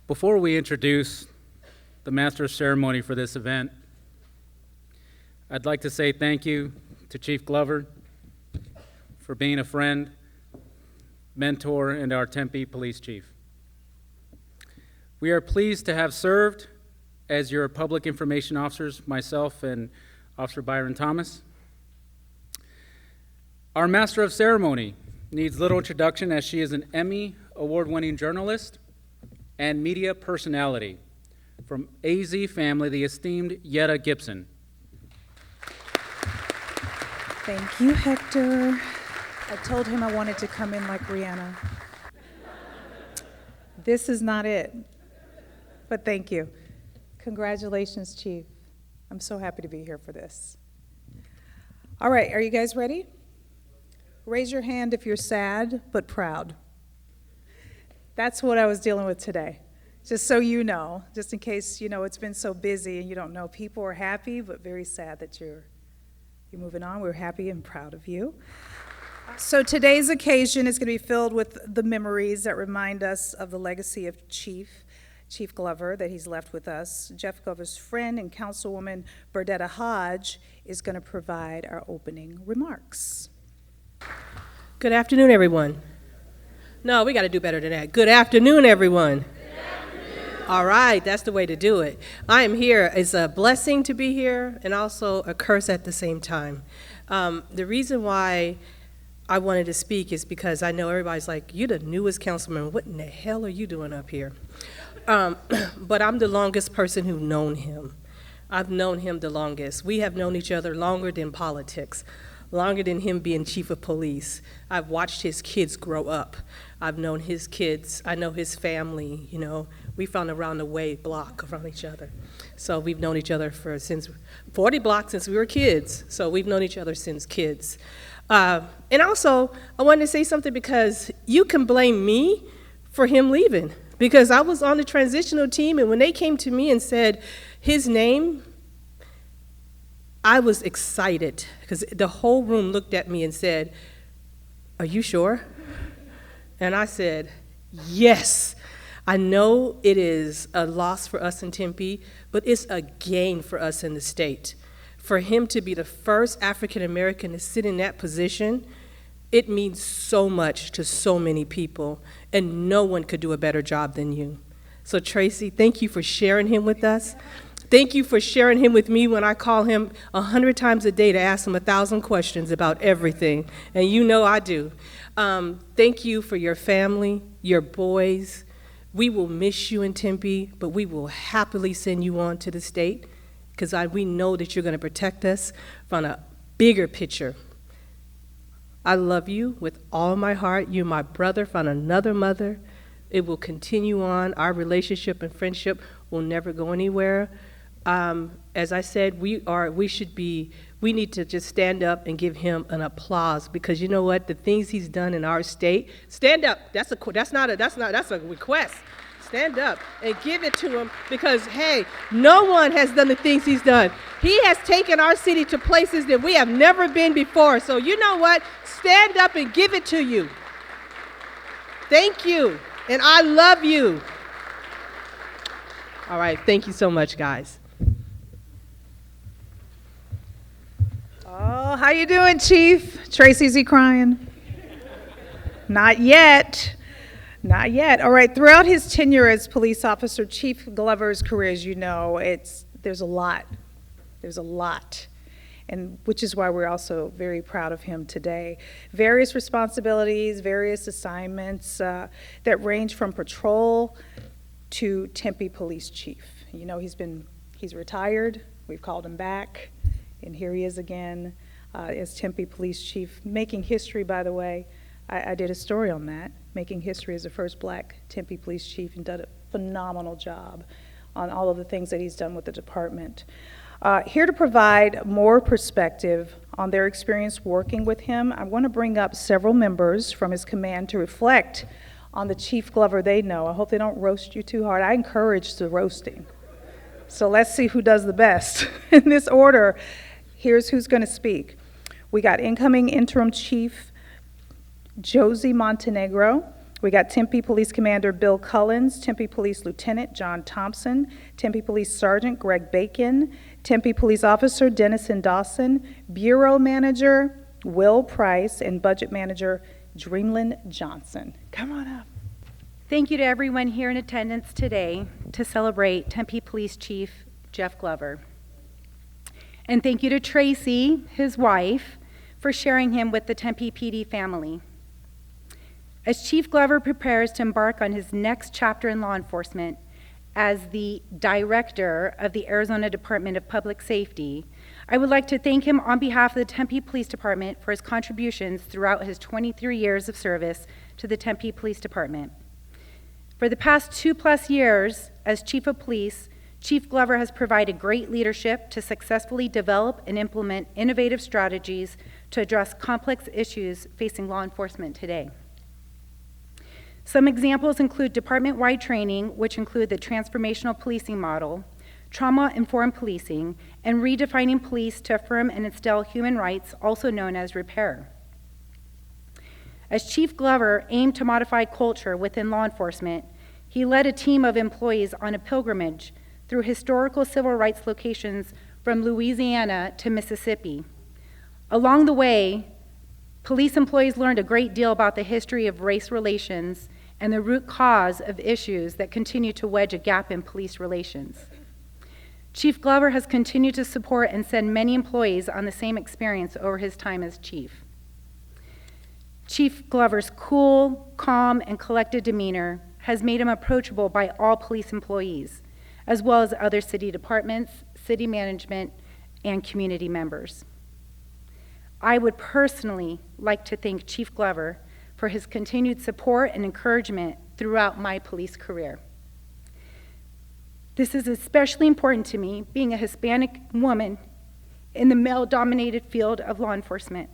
Before we introduce the Master of Ceremony for this event, I'd like to say thank you to Chief Glover for being a friend, mentor, and our Tempe Police Chief. We are pleased to have served as your public information officers, myself and Officer Byron Thomas. Our Master of Ceremony needs little introduction as she is an Emmy award-winning journalist and media personality from AZ Family, the esteemed Yetta Gibson. Thank you, Hector. I told him I wanted to come in like Rihanna. This is not it, but thank you. Congratulations, Chief. I'm so happy to be here for this. All right, are you guys ready? Raise your hand if you're sad but proud. That's what I was dealing with today. Just so you know, just in case, it's been so busy and you don't know. People are happy but very sad that you're moving on. We're happy and proud of you. So today's occasion is going to be filled with the memories that remind us of the legacy of Chief Glover that he's left with us. Jeff Glover's friend and Councilwoman Burdetta Hodge is going to provide our opening remarks. Good afternoon, everyone. No, we got to do better than that. Good afternoon, everyone. Good afternoon. All right, that's the way to do it. I am here. It's a blessing to be here and also a curse at the same time. The reason why I wanted to speak is because I know everybody's like, you're the newest councilman. What in the hell are you doing up here? But I'm the longest person who's known him. I've known him the longest. We have known each other longer than politics, longer than him being chief of police. I've watched his kids grow up. I've known his kids. I know his family, We found around the way block around each other. So we've known each other since 40 blocks since we were kids. So we've known each other since kids. And also, I wanted to say something because you can blame me for him leaving. Because I was on the transitional team, and when they came to me and said his name, I was excited because the whole room looked at me and said, "Are you sure?" And I said, "Yes. I know it is a loss for us in Tempe, but it's a gain for us in the state. For him to be the first African American to sit in that position, it means so much to so many people, and no one could do a better job than you. So Tracy, thank you for sharing him with us. Thank you for sharing him with me when I call him 100 times a day to ask him 1,000 questions about everything, and I do. Thank you for your family, your boys. We will miss you in Tempe, but we will happily send you on to the state because we know that you're going to protect us from a bigger picture. I love you with all my heart. You're my brother from another mother. It will continue on. Our relationship and friendship will never go anywhere. As I said, we need to just stand up and give him an applause because you know what? The things he's done in our state, stand up. That's a request. Stand up and give it to him because, hey, no one has done the things he's done. He has taken our city to places that we have never been before. So you know what? Stand up and give it to you. Thank you. And I love you. All right. Thank you so much, guys. Oh, how you doing, Chief? Tracy's he crying? Not yet. Not yet. All right. Throughout his tenure as police officer, Chief Glover's career, as you know, there's a lot. There's a lot. And which is why we're also very proud of him today. Various responsibilities, various assignments that range from patrol to Tempe Police Chief. He's retired. We've called him back, and here he is again as Tempe Police Chief, making history, by the way. I did a story on that, making history as the first black Tempe Police Chief, and done a phenomenal job on all of the things that he's done with the department. Here to provide more perspective on their experience working with him, I want to bring up several members from his command to reflect on the Chief Glover they know. I hope they don't roast you too hard. I encourage the roasting. So let's see who does the best. In this order, here's who's going to speak. We got incoming interim Chief Josie Montenegro. We got Tempe Police Commander Bill Cullens, Tempe Police Lieutenant John Thompson, Tempe Police Sergeant Greg Bacon, Tempe Police Officer Dennison Dawson, Bureau Manager Will Price, and Budget Manager Dreamland Johnson. Come on up. Thank you to everyone here in attendance today to celebrate Tempe Police Chief Jeff Glover. And thank you to Tracy, his wife, for sharing him with the Tempe PD family. As Chief Glover prepares to embark on his next chapter in law enforcement as the director of the Arizona Department of Public Safety, I would like to thank him on behalf of the Tempe Police Department for his contributions throughout his 23 years of service to the Tempe Police Department. For the past 2+ years as Chief of Police, Chief Glover has provided great leadership to successfully develop and implement innovative strategies to address complex issues facing law enforcement today. Some examples include department-wide training, which include the transformational policing model, trauma-informed policing, and redefining police to affirm and instill human rights, also known as repair. As Chief Glover aimed to modify culture within law enforcement, he led a team of employees on a pilgrimage through historical civil rights locations from Louisiana to Mississippi. Along the way, police employees learned a great deal about the history of race relations and the root cause of issues that continue to wedge a gap in police relations. Chief Glover has continued to support and send many employees on the same experience over his time as chief. Chief Glover's cool, calm, and collected demeanor has made him approachable by all police employees, as well as other city departments, city management, and community members. I would personally like to thank Chief Glover for his continued support and encouragement throughout my police career. This is especially important to me, being a Hispanic woman in the male-dominated field of law enforcement.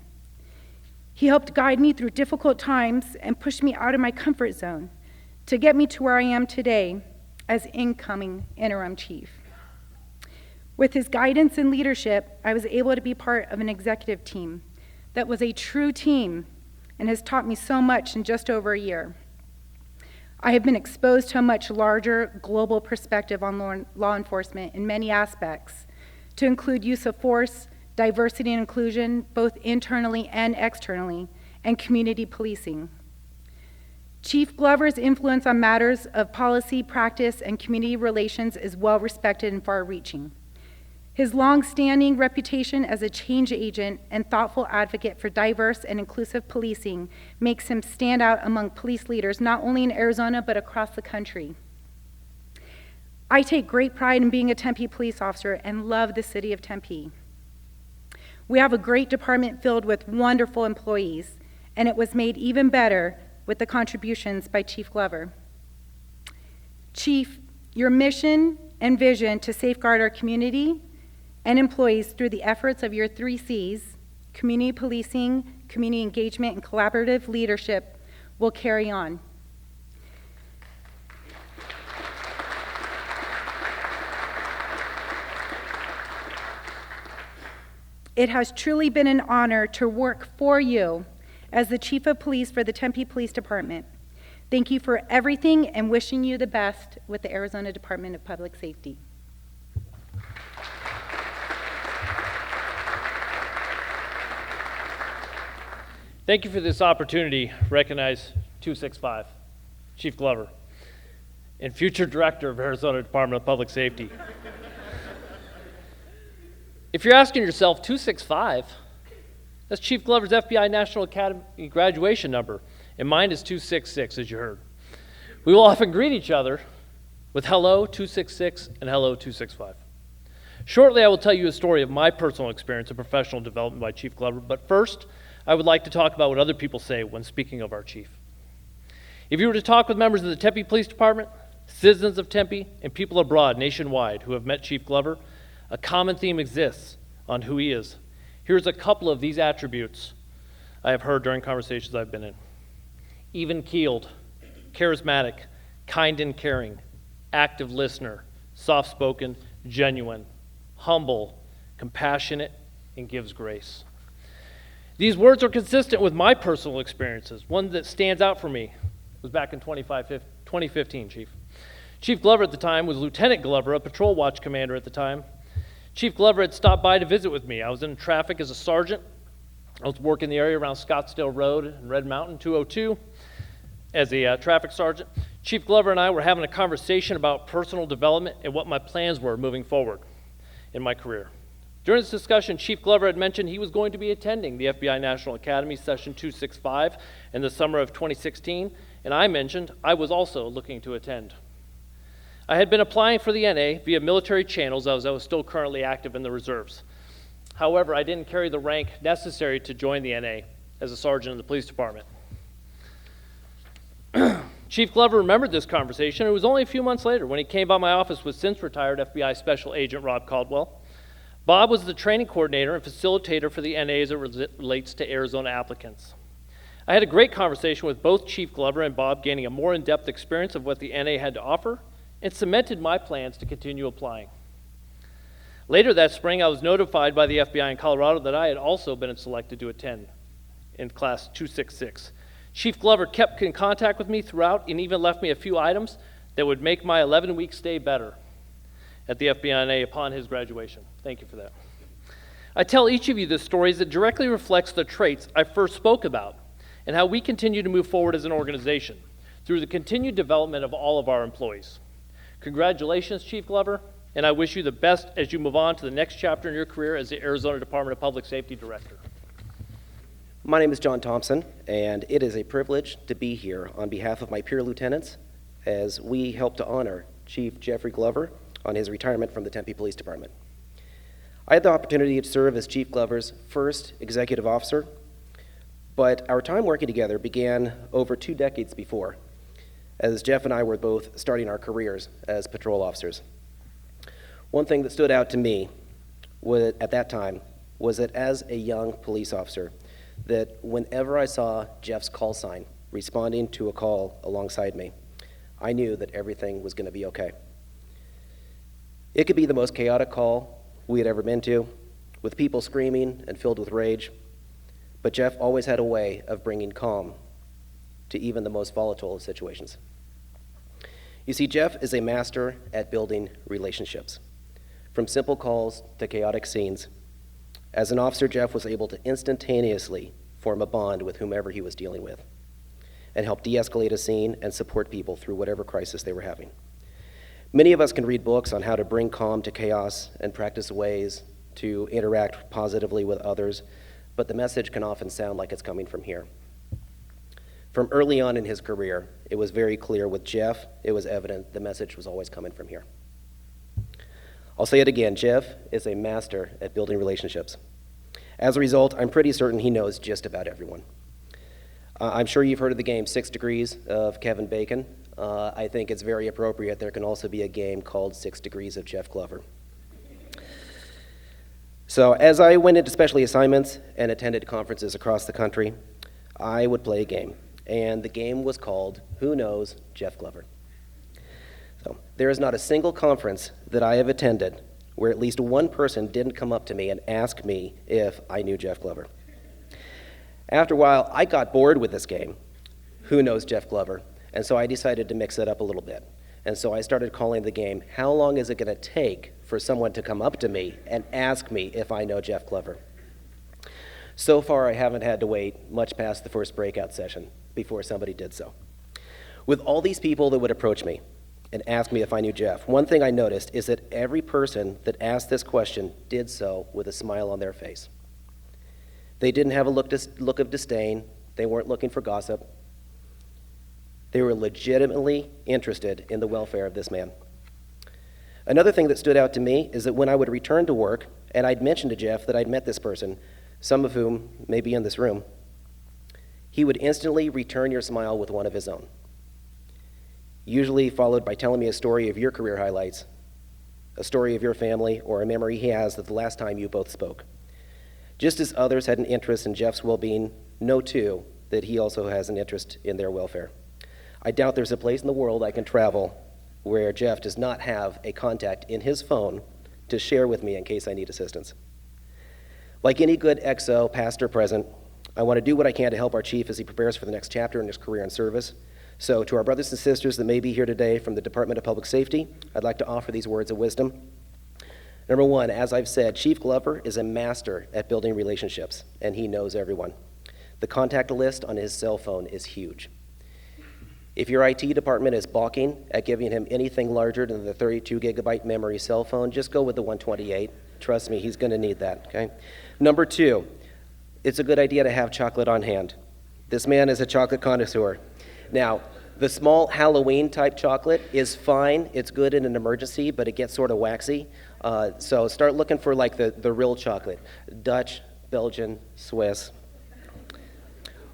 He helped guide me through difficult times and pushed me out of my comfort zone to get me to where I am today as incoming interim chief. With his guidance and leadership, I was able to be part of an executive team that was a true team and has taught me so much in just over a year. I have been exposed to a much larger global perspective on law enforcement in many aspects, to include use of force, diversity and inclusion, both internally and externally, and community policing. Chief Glover's influence on matters of policy, practice, and community relations is well respected and far-reaching. His long-standing reputation as a change agent and thoughtful advocate for diverse and inclusive policing makes him stand out among police leaders not only in Arizona but across the country. I take great pride in being a Tempe police officer and love the city of Tempe. We have a great department filled with wonderful employees, and it was made even better with the contributions by Chief Glover. Chief, your mission and vision to safeguard our community and employees through the efforts of your 3 C's, community policing, community engagement, and collaborative leadership, will carry on. It has truly been an honor to work for you as the Chief of Police for the Tempe Police Department. Thank you for everything and wishing you the best with the Arizona Department of Public Safety. Thank you for this opportunity to recognize 265, Chief Glover, and future Director of Arizona Department of Public Safety. If you're asking yourself, 265, that's Chief Glover's FBI National Academy graduation number, and mine is 266, as you heard. We will often greet each other with hello 266 and hello 265. Shortly, I will tell you a story of my personal experience and professional development by Chief Glover, but first, I would like to talk about what other people say when speaking of our chief. If you were to talk with members of the Tempe Police Department, citizens of Tempe, and people abroad nationwide who have met Chief Glover, a common theme exists on who he is. Here's a couple of these attributes I have heard during conversations I've been in. Even-keeled, charismatic, kind and caring, active listener, soft-spoken, genuine, humble, compassionate, and gives grace. These words are consistent with my personal experiences. One that stands out for me was back in 2015, Chief. Chief Glover at the time was Lieutenant Glover, a patrol watch commander at the time. Chief Glover had stopped by to visit with me. I was in traffic as a sergeant. I was working the area around Scottsdale Road and Red Mountain 202 as a traffic sergeant. Chief Glover and I were having a conversation about personal development and what my plans were moving forward in my career. During this discussion, Chief Glover had mentioned he was going to be attending the FBI National Academy Session 265 in the summer of 2016, and I mentioned I was also looking to attend. I had been applying for the NA via military channels as I was still currently active in the reserves. However, I didn't carry the rank necessary to join the NA as a sergeant in the police department. Chief Glover remembered this conversation. It was only a few months later when he came by my office with since retired FBI Special Agent Rob Caldwell. Bob was the training coordinator and facilitator for the NA as it relates to Arizona applicants. I had a great conversation with both Chief Glover and Bob, gaining a more in-depth experience of what the NA had to offer, and cemented my plans to continue applying. Later that spring, I was notified by the FBI in Colorado that I had also been selected to attend in Class 266. Chief Glover kept in contact with me throughout and even left me a few items that would make my 11-week stay better at the FBI upon his graduation. Thank you for that. I tell each of you this story as it directly reflects the traits I first spoke about and how we continue to move forward as an organization through the continued development of all of our employees. Congratulations, Chief Glover, and I wish you the best as you move on to the next chapter in your career as the Arizona Department of Public Safety Director. My name is John Thompson, and it is a privilege to be here on behalf of my peer lieutenants as we help to honor Chief Jeffrey Glover on his retirement from the Tempe Police Department. I had the opportunity to serve as Chief Glover's first executive officer, but our time working together began over 2 decades before, as Jeff and I were both starting our careers as patrol officers. One thing that stood out to me at that time was that as a young police officer, that whenever I saw Jeff's call sign responding to a call alongside me, I knew that everything was going to be okay. It could be the most chaotic call we had ever been to, with people screaming and filled with rage, but Jeff always had a way of bringing calm to even the most volatile of situations. You see, Jeff is a master at building relationships, from simple calls to chaotic scenes. As an officer, Jeff was able to instantaneously form a bond with whomever he was dealing with and help de-escalate a scene and support people through whatever crisis they were having. Many of us can read books on how to bring calm to chaos and practice ways to interact positively with others, but the message can often sound like it's coming from here. From early on in his career, it was very clear with Jeff, it was evident the message was always coming from here. I'll say it again, Jeff is a master at building relationships. As a result, I'm pretty certain he knows just about everyone. I'm sure you've heard of the game 6 Degrees of Kevin Bacon. I think it's very appropriate there can also be a game called 6 Degrees of Jeff Glover. So as I went into specialty assignments and attended conferences across the country, I would play a game. And the game was called Who Knows Jeff Glover? So there is not a single conference that I have attended where at least one person didn't come up to me and ask me if I knew Jeff Glover. After a while, I got bored with this game, Who Knows Jeff Glover? And so I decided to mix it up a little bit. And so I started calling the game, How Long Is It Gonna Take for Someone to Come Up to Me and Ask Me If I Know Jeff Glover? So far, I haven't had to wait much past the first breakout session before somebody did so. With all these people that would approach me and ask me if I knew Jeff, one thing I noticed is that every person that asked this question did so with a smile on their face. They didn't have a look of disdain. They weren't looking for gossip. They were legitimately interested in the welfare of this man. Another thing that stood out to me is that when I would return to work and I'd mention to Jeff that I'd met this person, some of whom may be in this room, he would instantly return your smile with one of his own, usually followed by telling me a story of your career highlights, a story of your family, or a memory he has of the last time you both spoke. Just as others had an interest in Jeff's well-being, know too that he also has an interest in their welfare. I doubt there's a place in the world I can travel where Jeff does not have a contact in his phone to share with me in case I need assistance. Like any good XO, past or present, I want to do what I can to help our chief as he prepares for the next chapter in his career in service. So to our brothers and sisters that may be here today from the Department of Public Safety, I'd like to offer these words of wisdom. Number one, as I've said, Chief Glover is a master at building relationships, and he knows everyone. The contact list on his cell phone is huge. If your IT department is balking at giving him anything larger than the 32 gigabyte memory cell phone, just go with the 128. Trust me, he's going to need that, okay? Number two, it's a good idea to have chocolate on hand. This man is a chocolate connoisseur. Now, the small Halloween type chocolate is fine. It's good in an emergency, but it gets sort of waxy. So start looking for like the real chocolate. Dutch, Belgian, Swiss.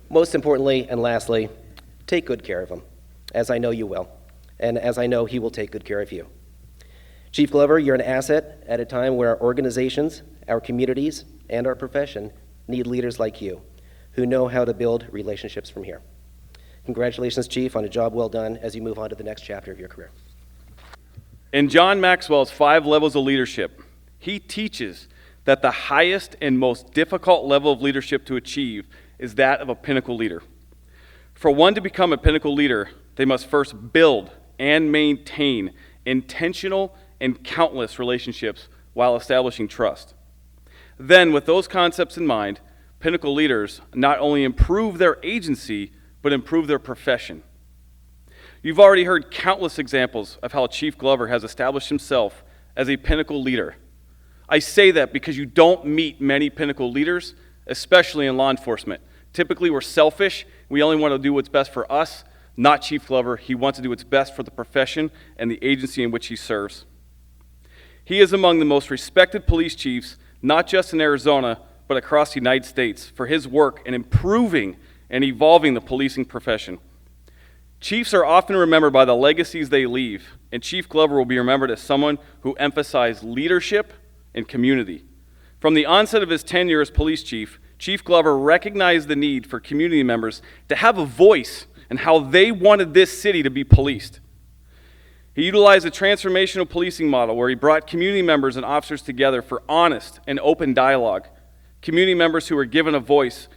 Most importantly and lastly, take good care of him, as I know you will, and as I know he will take good care of you. Chief Glover, you're an asset at a time where our organizations, our communities, and our profession need leaders like you who know how to build relationships from here. Congratulations, Chief, on a job well done as you move on to the next chapter of your career. In John Maxwell's 5 levels of leadership, he teaches that the highest and most difficult level of leadership to achieve is that of a pinnacle leader. For one to become a pinnacle leader, they must first build and maintain intentional and countless relationships while establishing trust. Then, with those concepts in mind, pinnacle leaders not only improve their agency, but improve their profession. You've already heard countless examples of how Chief Glover has established himself as a pinnacle leader. I say that because you don't meet many pinnacle leaders, especially in law enforcement. Typically, we're selfish. We only want to do what's best for us. Not Chief Glover. He wants to do what's best for the profession and the agency in which he serves. He is among the most respected police chiefs, not just in Arizona, but across the United States, for his work in improving and evolving the policing profession. Chiefs are often remembered by the legacies they leave, and Chief Glover will be remembered as someone who emphasized leadership and community. From the onset of his tenure as police chief, Chief Glover recognized the need for community members to have a voice in how they wanted this city to be policed. He utilized a transformational policing model where he brought community members and officers together for honest and open dialogue, community members who were given a voice.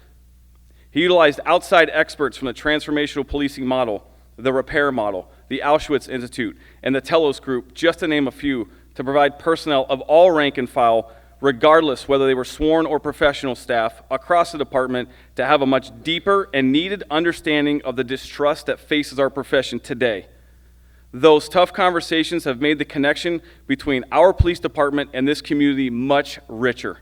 He utilized outside experts from the transformational policing model, the Repair model, the Auschwitz Institute, and the Telos Group, just to name a few, to provide personnel of all rank and file, regardless whether they were sworn or professional staff, across the department to have a much deeper and needed understanding of the distrust that faces our profession today. Those tough conversations have made the connection between our police department and this community much richer.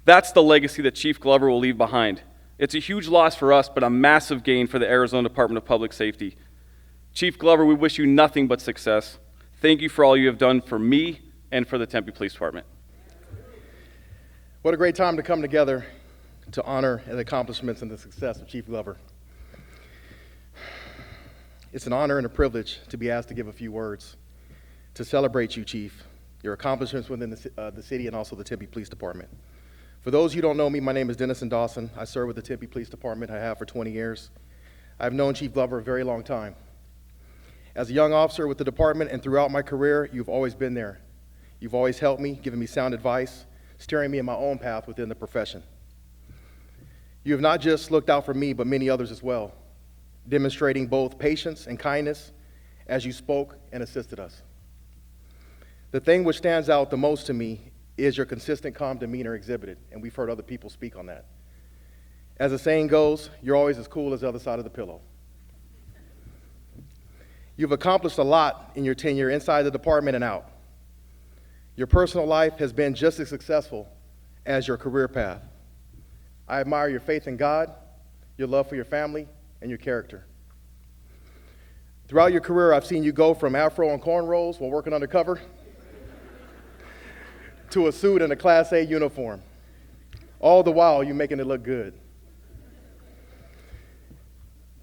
That's the legacy that Chief Glover will leave behind. It's a huge loss for us, but a massive gain for the Arizona Department of Public Safety. Chief Glover, we wish you nothing but success. Thank you for all you have done for me and for the Tempe Police Department. What a great time to come together to honor the accomplishments and the success of Chief Glover. It's an honor and a privilege to be asked to give a few words to celebrate you, Chief, your accomplishments within the city and also the Tempe Police Department. For those who don't know me, my name is Dennison Dawson. I serve with the Tempe Police Department. I have for 20 years. I've known Chief Glover a very long time. As a young officer with the department and throughout my career, you've always been there. You've always helped me, given me sound advice, steering me in my own path within the profession. You have not just looked out for me, but many others as well, demonstrating both patience and kindness as you spoke and assisted us. The thing which stands out the most to me is your consistent calm demeanor exhibited, and we've heard other people speak on that. As the saying goes, you're always as cool as the other side of the pillow. You've accomplished a lot in your tenure inside the department and out. Your personal life has been just as successful as your career path. I admire your faith in God, your love for your family, and your character. Throughout your career, I've seen you go from afro and cornrows while working undercover to a suit and a Class A uniform. All the while, you're making it look good.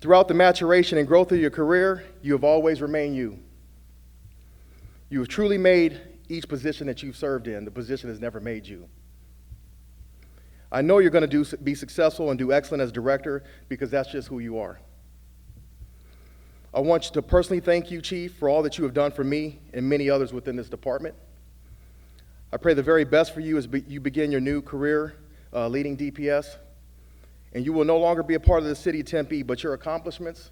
Throughout the maturation and growth of your career, you have always remained you. You have truly made each position that you've served in. The position has never made you. I know you're going to be successful and do excellent as director because that's just who you are. I want you to personally thank you, Chief, for all that you have done for me and many others within this department. I pray the very best for you as you begin your new career leading DPS. And you will no longer be a part of the city of Tempe, but your accomplishments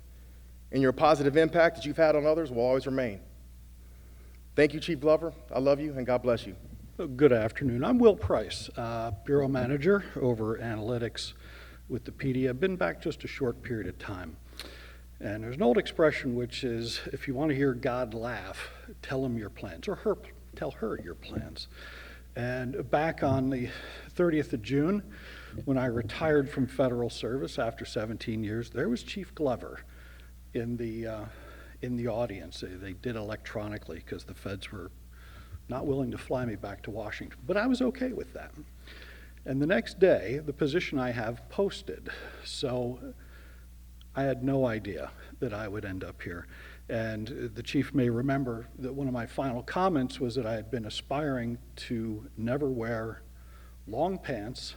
and your positive impact that you've had on others will always remain. Thank you, Chief Glover. I love you, and God bless you. Good afternoon. I'm Will Price, Bureau Manager over Analytics with the PD. I've been back just a short period of time. And there's an old expression which is, if you want to hear God laugh, tell him your plans, or tell her your plans. And back on the 30th of June, when I retired from federal service after 17 years, there was Chief Glover in the audience. They did electronically because the feds were not willing to fly me back to Washington, but I was okay with that. And the next day, the position I have posted. So I had no idea that I would end up here. And the chief may remember that one of my final comments was that I had been aspiring to never wear long pants,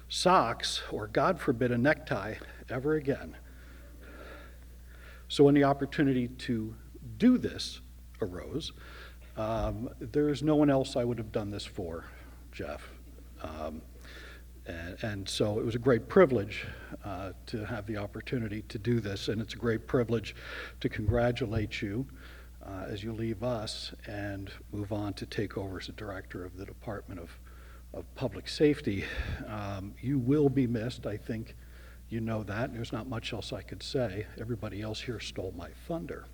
socks, or God forbid, a necktie ever again. So when the opportunity to do this arose, there's no one else I would have done this for, Jeff. And so it was a great privilege to have the opportunity to do this, and it's a great privilege to congratulate you as you leave us and move on to take over as the director of the Department of Public Safety. You will be missed. I think you know that. There's not much else I could say. Everybody else here stole my thunder.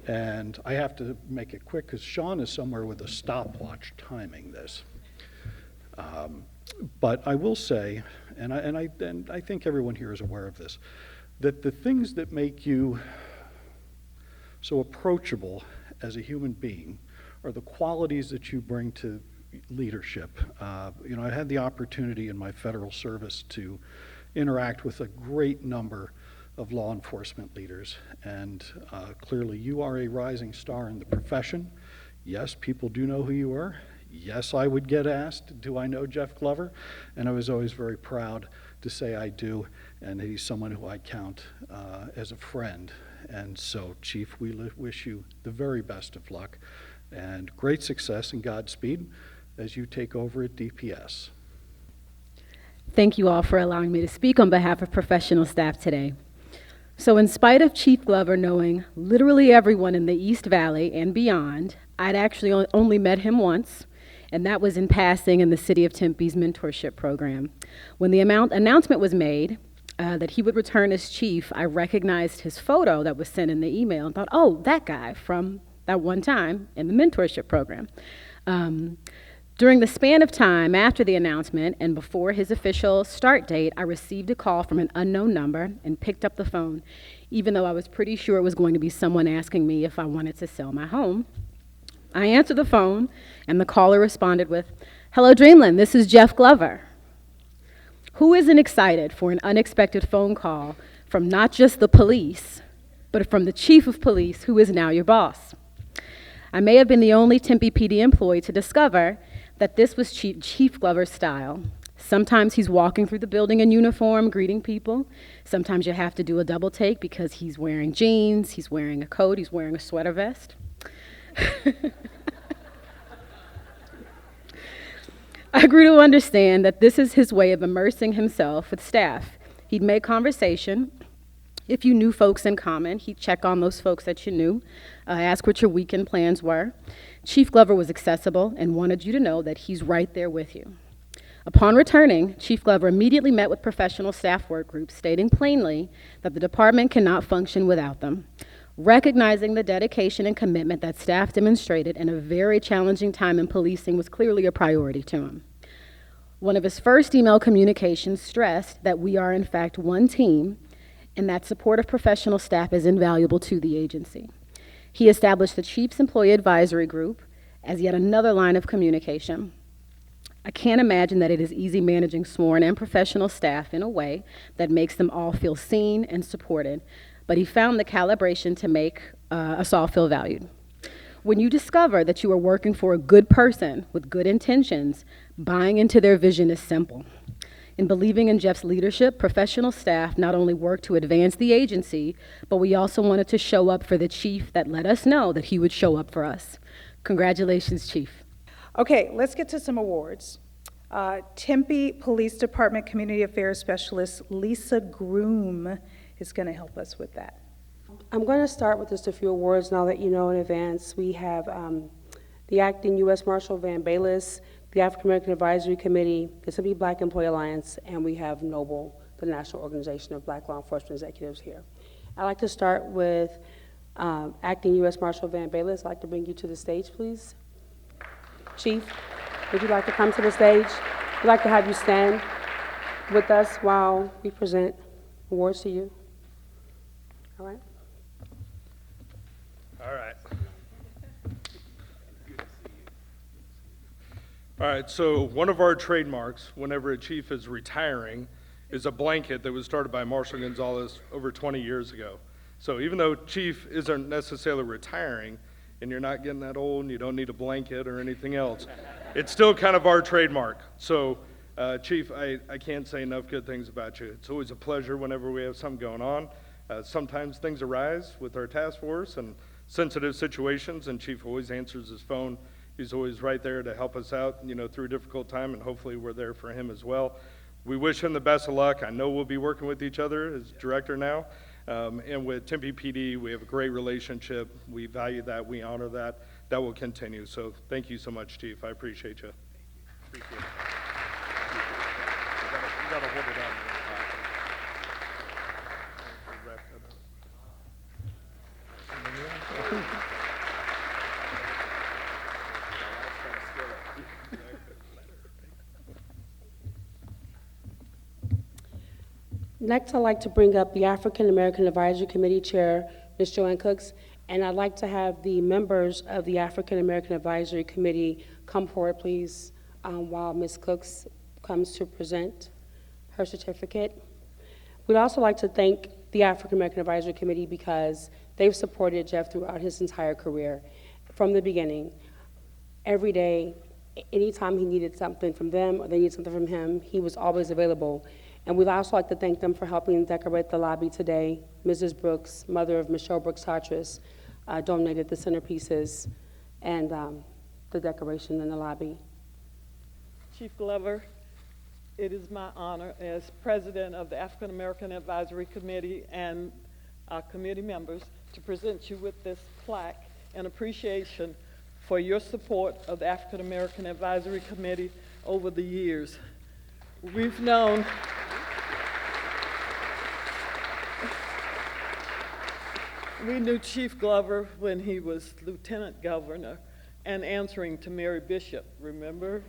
And I have to make it quick because Sean is somewhere with a stopwatch timing this. But I will say, and I think everyone here is aware of this, that the things that make you so approachable as a human being are the qualities that you bring to leadership. I had the opportunity in my federal service to interact with a great number of law enforcement leaders, and clearly you are a rising star in the profession. Yes, people do know who you are. Yes, I would get asked, do I know Jeff Glover? And I was always very proud to say I do, and he's someone who I count as a friend. And so, Chief, we wish you the very best of luck and great success and Godspeed as you take over at DPS. Thank you all for allowing me to speak on behalf of professional staff today. So in spite of Chief Glover knowing literally everyone in the East Valley and beyond, I'd actually only met him once, and that was in passing in the City of Tempe's mentorship program. When the announcement was made that he would return as chief, I recognized his photo that was sent in the email and thought, oh, that guy from that one time in the mentorship program. During the span of time after the announcement and before his official start date, I received a call from an unknown number and picked up the phone, even though I was pretty sure it was going to be someone asking me if I wanted to sell my home. I answered the phone, and the caller responded with, "Hello, Dreamland, this is Jeff Glover." Who isn't excited for an unexpected phone call from not just the police, but from the chief of police, who is now your boss? I may have been the only Tempe PD employee to discover that this was Chief Glover's style. Sometimes he's walking through the building in uniform, greeting people. Sometimes you have to do a double take because he's wearing jeans, he's wearing a coat, he's wearing a sweater vest. I grew to understand that this is his way of immersing himself with staff. He'd make conversation. If you knew folks in common, he'd check on those folks that you knew, ask what your weekend plans were. Chief Glover was accessible and wanted you to know that he's right there with you. Upon returning, Chief Glover immediately met with professional staff work groups, stating plainly that the department cannot function without them. Recognizing the dedication and commitment that staff demonstrated in a very challenging time in policing was clearly a priority to him. One of his first email communications stressed that we are in fact one team and that support of professional staff is invaluable to the agency. He established the Chief's Employee Advisory Group as yet another line of communication. I can't imagine that it is easy managing sworn and professional staff in a way that makes them all feel seen and supported, but he found the calibration to make us all feel valued. When you discover that you are working for a good person with good intentions, buying into their vision is simple. In believing in Jeff's leadership, professional staff not only worked to advance the agency, but we also wanted to show up for the chief that let us know that he would show up for us. Congratulations, Chief. Okay, let's get to some awards. Tempe Police Department Community Affairs Specialist Lisa Groom is going to help us with that. I'm going to start with just a few awards, and I'll let you know in advance. We have the Acting U.S. Marshal Van Bayless, the African American Advisory Committee, the Tempe Black Employee Alliance, and we have NOBLE, the National Organization of Black Law Enforcement Executives here. I'd like to start with Acting U.S. Marshal Van Bayless. I'd like to bring you to the stage, please. Chief, would you like to come to the stage? We'd like to have you stand with us while we present awards to you. All right? All right. All right, so one of our trademarks, whenever a chief is retiring, is a blanket that was started by Marshal Gonzalez over 20 years ago. So even though chief isn't necessarily retiring, and you're not getting that old and you don't need a blanket or anything else, it's still kind of our trademark. So Chief, I can't say enough good things about you. It's always a pleasure whenever we have something going on. Sometimes things arise with our task force and sensitive situations, and Chief always answers his phone. He's always right there to help us out, through a difficult time, and hopefully we're there for him as well. We wish him the best of luck. I know we'll be working with each other as director now. And with Tempe PD, we have a great relationship. We value that. We honor that. That will continue. So thank you so much, Chief. I appreciate you. Appreciate it. You gotta hold it on. Next, I'd like to bring up the African American Advisory Committee Chair, Ms. Joanne Cooks, and I'd like to have the members of the African American Advisory Committee come forward, please, while Ms. Cooks comes to present her certificate. We'd also like to thank the African American Advisory Committee because they've supported Jeff throughout his entire career. From the beginning, every day, anytime he needed something from them or they needed something from him, he was always available. And we'd also like to thank them for helping decorate the lobby today. Mrs. Brooks, mother of Michelle Brooks Hartress, donated the centerpieces and the decoration in the lobby. Chief Glover, it is my honor as president of the African American Advisory Committee and our committee members to present you with this plaque in appreciation for your support of the African American Advisory Committee over the years. We've known we knew Chief Glover when he was Lieutenant Governor and answering to Mary Bishop, remember?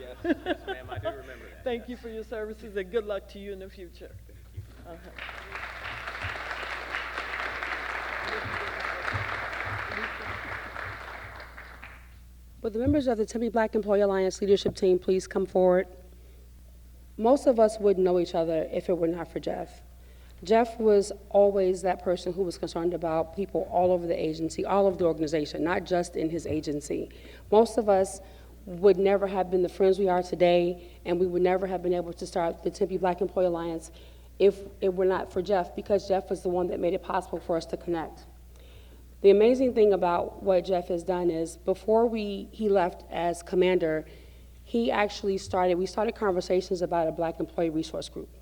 Yes, yes ma'am, I do remember that. Thank you for your services and good luck to you in the future. Thank you. Would the members of the Tempe Black Employee Alliance leadership team please come forward? Most of us wouldn't know each other if it were not for Jeff. Jeff was always that person who was concerned about people all over the agency, all over the organization, not just in his agency. Most of us would never have been the friends we are today, and we would never have been able to start the Tempe Black Employee Alliance if it were not for Jeff, because Jeff was the one that made it possible for us to connect. The amazing thing about what Jeff has done is before he left as commander, we started conversations about a Black employee resource group,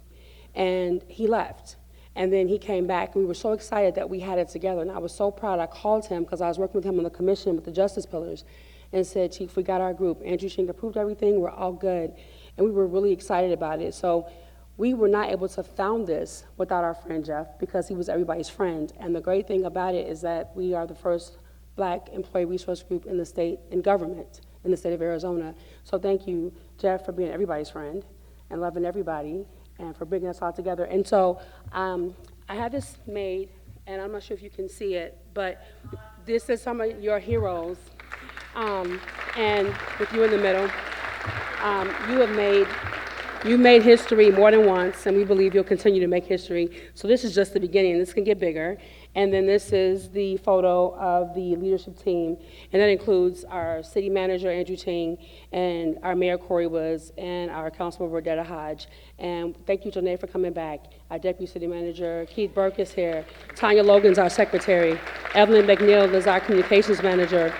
and he left. And then he came back, and we were so excited that we had it together, and I was so proud. I called him, because I was working with him on the commission with the Justice Pillars, and said, Chief, we got our group. Andrew Shink approved everything, we're all good. And we were really excited about it. So we were not able to found this without our friend Jeff, because he was everybody's friend. And the great thing about it is that we are the first Black employee resource group in the state, in government, in the state of Arizona. So thank you, Jeff, for being everybody's friend and loving everybody, and for bringing us all together. And so I had this made, and I'm not sure if you can see it, but this is some of your heroes. And with you in the middle, you made history more than once, and we believe you'll continue to make history. So this is just the beginning. This can get bigger. And then this is the photo of the leadership team, and that includes our city manager, Andrew Ting, and our mayor, Corey Woods, and our councilwoman, Rodetta Hodge. And thank you, Janae, for coming back. Our deputy city manager, Keith Burke, is here. Tanya Logan's our secretary. Evelyn McNeil is our communications manager.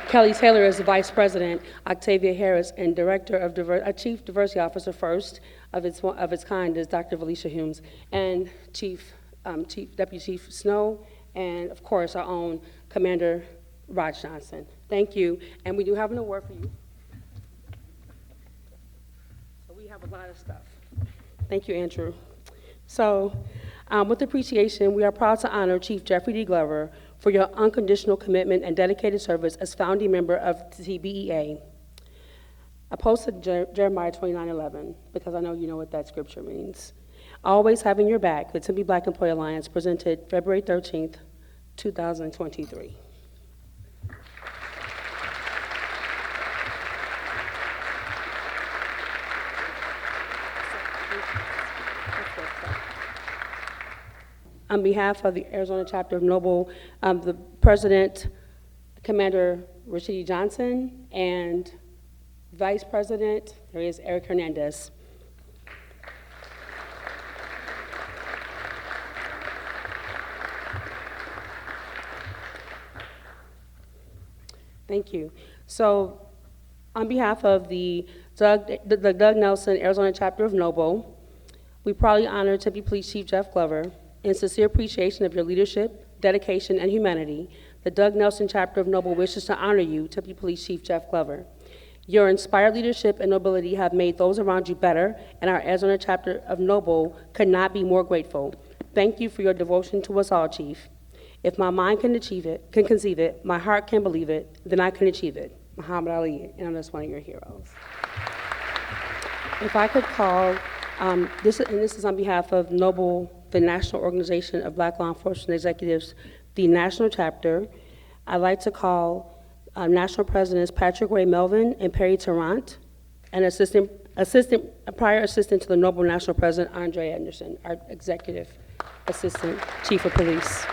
Kelly Taylor is the vice president. Octavia Harris, and director of chief diversity officer first of its kind is Dr. Felicia Humes. And Chief, Deputy Chief Snow, and of course, our own Commander Raj Johnson. Thank you, and we do have an award for you. So we have a lot of stuff. Thank you, Andrew. So, with appreciation, we are proud to honor Chief Jeffrey D. Glover for your unconditional commitment and dedicated service as founding member of the TBEA. I posted Jeremiah 29:11 because I know you know what that scripture means. Always having your back, the Tempe Black Employee Alliance presented February 13th, 2023. On behalf of the Arizona chapter of Noble, the President, Commander Rashidi Johnson, and Vice President, there is Eric Hernandez. Thank you. So, on behalf of the Doug Nelson Arizona chapter of Noble, we proudly honor Tempe Police Chief Jeff Glover. In sincere appreciation of your leadership, dedication, and humanity, the Doug Nelson chapter of Noble wishes to honor you, Tempe Police Chief Jeff Glover. Your inspired leadership and nobility have made those around you better, and our Arizona chapter of Noble could not be more grateful. Thank you for your devotion to us all, Chief. If my mind can conceive it, my heart can believe it, then I can achieve it. Muhammad Ali, and I'm just one of your heroes. If I could call, this is on behalf of Noble, the National Organization of Black Law Enforcement Executives, the national chapter. I'd like to call National Presidents Patrick Ray Melvin and Perry Tarrant, and prior assistant to the Noble National President, Andre Anderson, our Executive Assistant Chief of Police.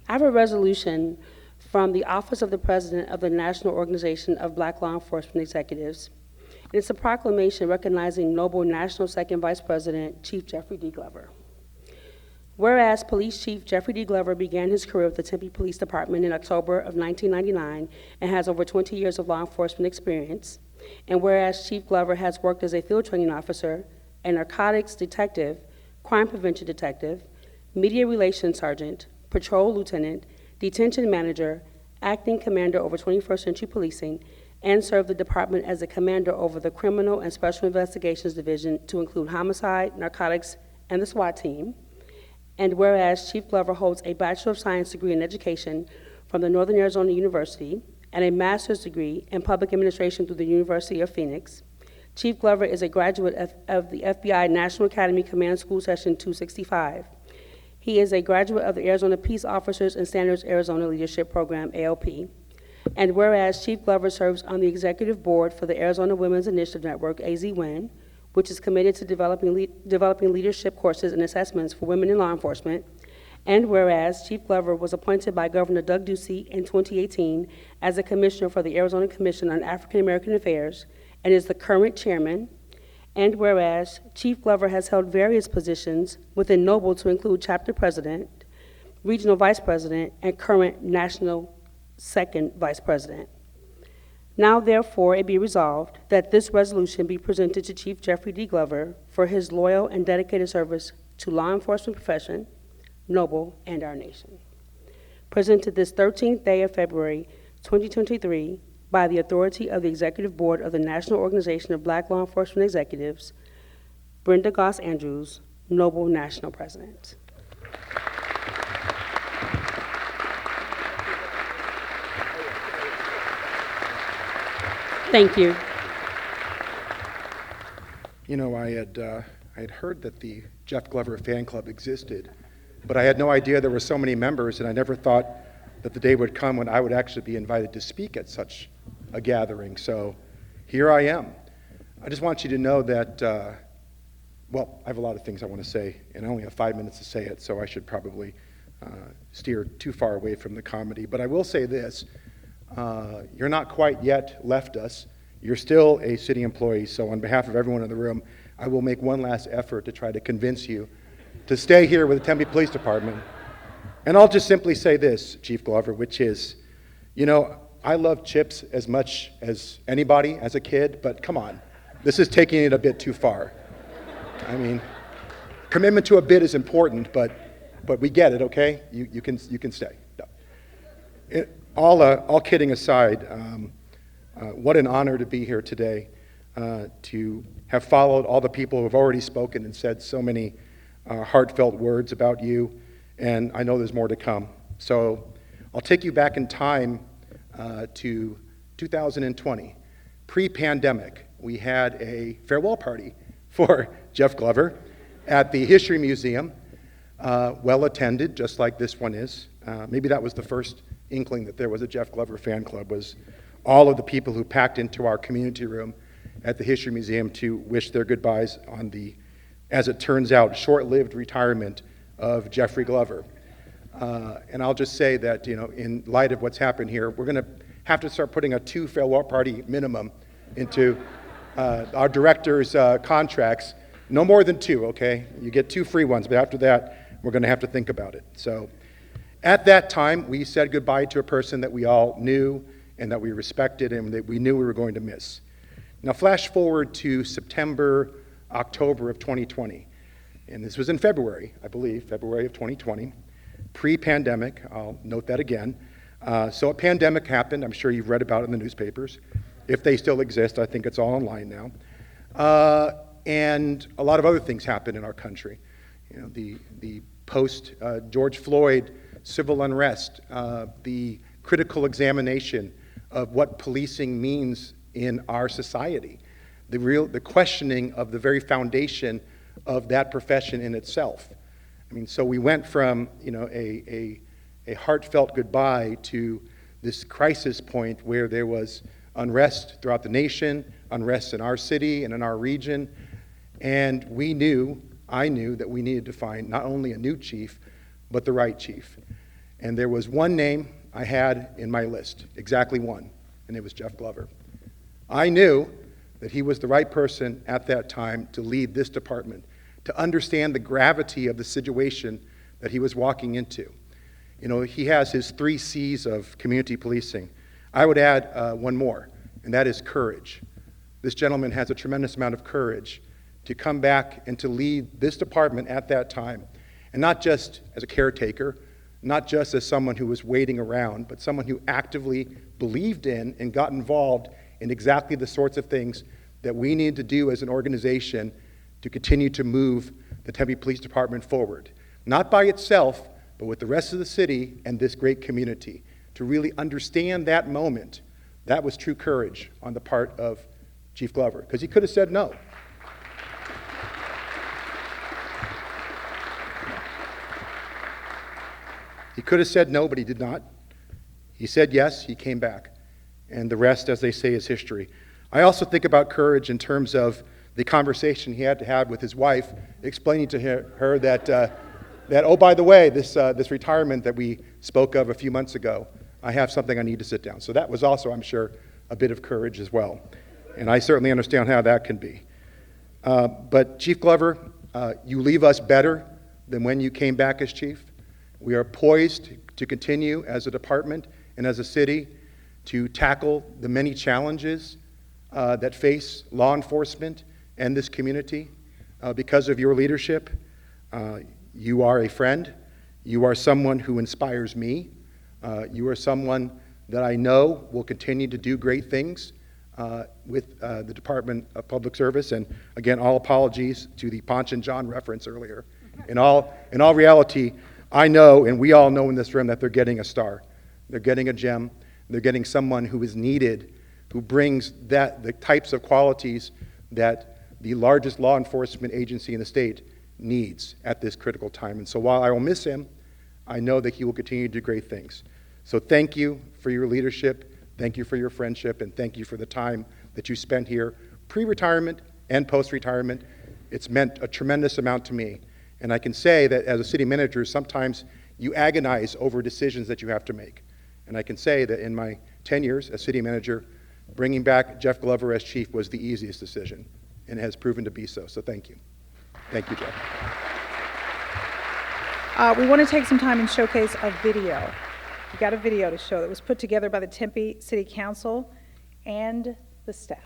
I have a resolution from the Office of the President of the National Organization of Black Law Enforcement Executives. It's a proclamation recognizing Noble National Second Vice President, Chief Jeffrey D. Glover. Whereas Police Chief Jeffrey D. Glover began his career with the Tempe Police Department in October of 1999 and has over 20 years of law enforcement experience, and whereas Chief Glover has worked as a field training officer, a narcotics detective, crime prevention detective, media relations sergeant, patrol lieutenant, detention manager, acting commander over 21st Century Policing, and served the department as a commander over the Criminal and Special Investigations Division to include homicide, narcotics, and the SWAT team. And whereas Chief Glover holds a Bachelor of Science degree in Education from the Northern Arizona University and a Master's degree in Public Administration through the University of Phoenix, Chief Glover is a graduate of the FBI National Academy Command School Session 265. He is a graduate of the Arizona Peace Officers and Standards Arizona Leadership Program, ALP. And whereas Chief Glover serves on the executive board for the Arizona Women's Initiative Network, AZWIN, which is committed to developing leadership courses and assessments for women in law enforcement. And whereas Chief Glover was appointed by Governor Doug Ducey in 2018 as a commissioner for the Arizona Commission on African American Affairs and is the current chairman. And whereas Chief Glover has held various positions within Noble to include chapter president, regional vice president, and current national second vice president. Now, therefore, it be resolved that this resolution be presented to Chief Jeffrey D. Glover for his loyal and dedicated service to law enforcement profession, Noble, and our nation. Presented this 13th day of February, 2023, by the authority of the Executive Board of the National Organization of Black Law Enforcement Executives, Brenda Goss Andrews, Noble National President. Thank you. You know, I had heard that the Jeff Glover fan club existed, but I had no idea there were so many members, and I never thought that the day would come when I would actually be invited to speak at such a gathering. So here I am. I just want you to know that, well, I have a lot of things I want to say, and I only have 5 minutes to say it, so I should probably steer too far away from the comedy. But I will say this, you're not quite yet left us. You're still a city employee, so on behalf of everyone in the room, I will make one last effort to try to convince you to stay here with the Tempe Police Department. And I'll just simply say this, Chief Glover, which is, you know, I love chips as much as anybody as a kid, but come on, this is taking it a bit too far. I mean, commitment to a bit is important, but we get it, okay? You can stay. No. All kidding aside, what an honor to be here today, to have followed all the people who have already spoken and said so many heartfelt words about you, and I know there's more to come. So I'll take you back in time to 2020. Pre-pandemic, we had a farewell party for Jeff Glover at the History Museum, well attended, just like this one is. Maybe that was the first inkling that there was a Jeff Glover fan club, was all of the people who packed into our community room at the History Museum to wish their goodbyes on the, as it turns out, short-lived retirement of Jeffrey Glover. And I'll just say that, you know, in light of what's happened here, we're going to have to start putting a 2 farewell party minimum into our directors' contracts. No more than 2, okay? You get 2 free ones, but after that, we're going to have to think about it. So at that time, we said goodbye to a person that we all knew and that we respected and that we knew we were going to miss. Now flash forward to September, October of 2020. And this was in February, I believe, February of 2020, pre-pandemic. I'll note that again. So a pandemic happened. I'm sure you've read about it in the newspapers. If they still exist, I think it's all online now. And a lot of other things happened in our country. You know, the post George Floyd civil unrest, the critical examination of what policing means in our society, the questioning of the very foundation of that profession in itself. I mean, so we went from, you know, a heartfelt goodbye to this crisis point where there was unrest throughout the nation, unrest in our city and in our region, and I knew that we needed to find not only a new chief, but the right chief. And there was one name I had in my list, exactly one, and it was Jeff Glover. I knew that he was the right person at that time to lead this department, to understand the gravity of the situation that he was walking into. You know, he has his 3 C's of community policing. I would add one more, and that is courage. This gentleman has a tremendous amount of courage to come back and to lead this department at that time, and not just as a caretaker, not just as someone who was waiting around, but someone who actively believed in and got involved in exactly the sorts of things that we need to do as an organization to continue to move the Tempe Police Department forward. Not by itself, but with the rest of the city and this great community. To really understand that moment, that was true courage on the part of Chief Glover, because he could have said no. He could have said no, but he did not. He said yes, he came back. And the rest, as they say, is history. I also think about courage in terms of the conversation he had to have with his wife, explaining to her that, oh, by the way, this retirement that we spoke of a few months ago, I have something I need to sit down. So that was also, I'm sure, a bit of courage as well. And I certainly understand how that can be. But Chief Glover, you leave us better than when you came back as chief. We are poised to continue as a department and as a city to tackle the many challenges that face law enforcement and this community because of your leadership. You are a friend. You are someone who inspires me. You are someone that I know will continue to do great things with the Department of Public Service. And again, all apologies to the Ponch and John reference earlier. In all reality, I know, and we all know in this room, that they're getting a star. They're getting a gem. They're getting someone who is needed, who brings the types of qualities that the largest law enforcement agency in the state needs at this critical time. And so while I will miss him, I know that he will continue to do great things. So thank you for your leadership, thank you for your friendship, and thank you for the time that you spent here, pre-retirement and post-retirement. It's meant a tremendous amount to me. And I can say that as a city manager, sometimes you agonize over decisions that you have to make. And I can say that in my 10 years as city manager, bringing back Jeff Glover as chief was the easiest decision, and it has proven to be so. So thank you. Thank you, Jeff. We want to take some time and showcase a video. We got a video to show that was put together by the Tempe City Council and the staff.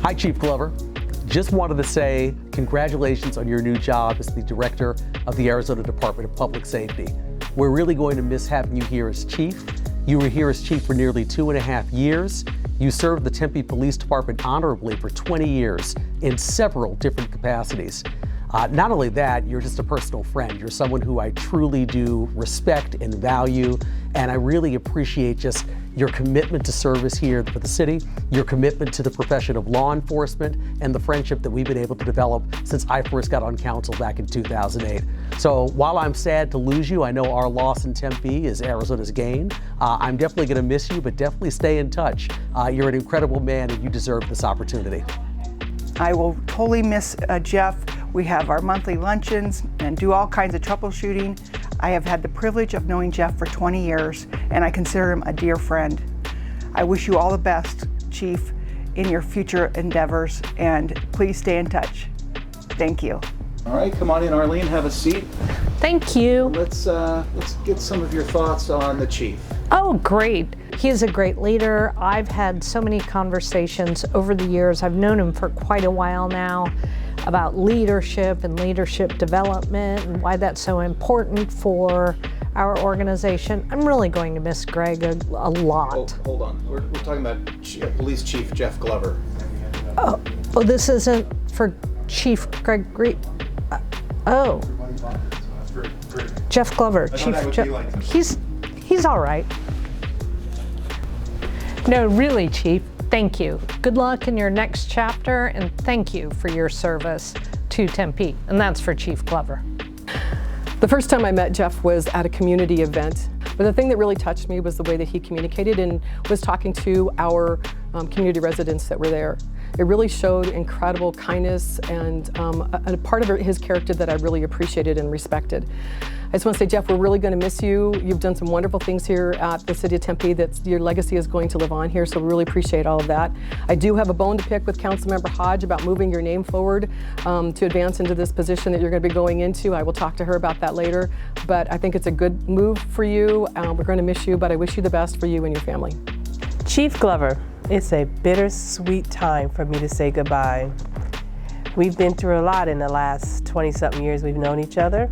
Hi, Chief Glover. Just wanted to say congratulations on your new job as the Director of the Arizona Department of Public Safety. We're really going to miss having you here as Chief. You were here as Chief for nearly 2.5 years. You served the Tempe Police Department honorably for 20 years in several different capacities. Not only that, you're just a personal friend. You're someone who I truly do respect and value, and I really appreciate just your commitment to service here for the city, your commitment to the profession of law enforcement, and the friendship that we've been able to develop since I first got on council back in 2008. So while I'm sad to lose you, I know our loss in Tempe is Arizona's gain. I'm definitely going to miss you, but definitely stay in touch. You're an incredible man, and you deserve this opportunity. I will totally miss Jeff. We have our monthly luncheons and do all kinds of troubleshooting. I have had the privilege of knowing Jeff for 20 years, and I consider him a dear friend. I wish you all the best, Chief, in your future endeavors, and please stay in touch. Thank you. All right, come on in, Arlene, have a seat. Thank you. Let's get some of your thoughts on the Chief. Oh, great. He's a great leader. I've had so many conversations over the years. I've known him for quite a while now about leadership and leadership development and why that's so important for our organization. I'm really going to miss Greg a lot. Oh, hold on. We're talking about Police Chief Jeff Glover. Oh, this isn't for Chief Gregory. Jeff Glover. Chief Jeff. He's all right. No, really, Chief. Thank you. Good luck in your next chapter, and thank you for your service to Tempe. And that's for Chief Glover. The first time I met Jeff was at a community event, but the thing that really touched me was the way that he communicated and was talking to our community residents that were there. It really showed incredible kindness and a part of his character that I really appreciated and respected. I just want to say, Jeff, we're really going to miss you. You've done some wonderful things here at the City of Tempe. That your legacy is going to live on here, so we really appreciate all of that. I do have a bone to pick with Councilmember Hodge about moving your name forward to advance into this position that you're going to be going into. I will talk to her about that later, but I think it's a good move for you. We're going to miss you, but I wish you the best for you and your family. Chief Glover, it's a bittersweet time for me to say goodbye. We've been through a lot in the last 20-something years we've known each other.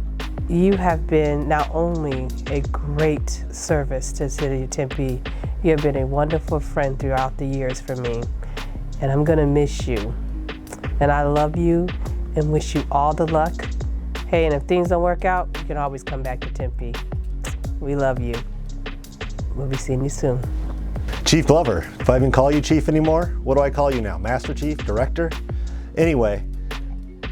You have been not only a great service to the City of Tempe, you have been a wonderful friend throughout the years for me. And I'm gonna miss you. And I love you and wish you all the luck. Hey, and if things don't work out, you can always come back to Tempe. We love you. We'll be seeing you soon. Chief Glover, if I even call you Chief anymore, what do I call you now? Master Chief? Director? Anyway,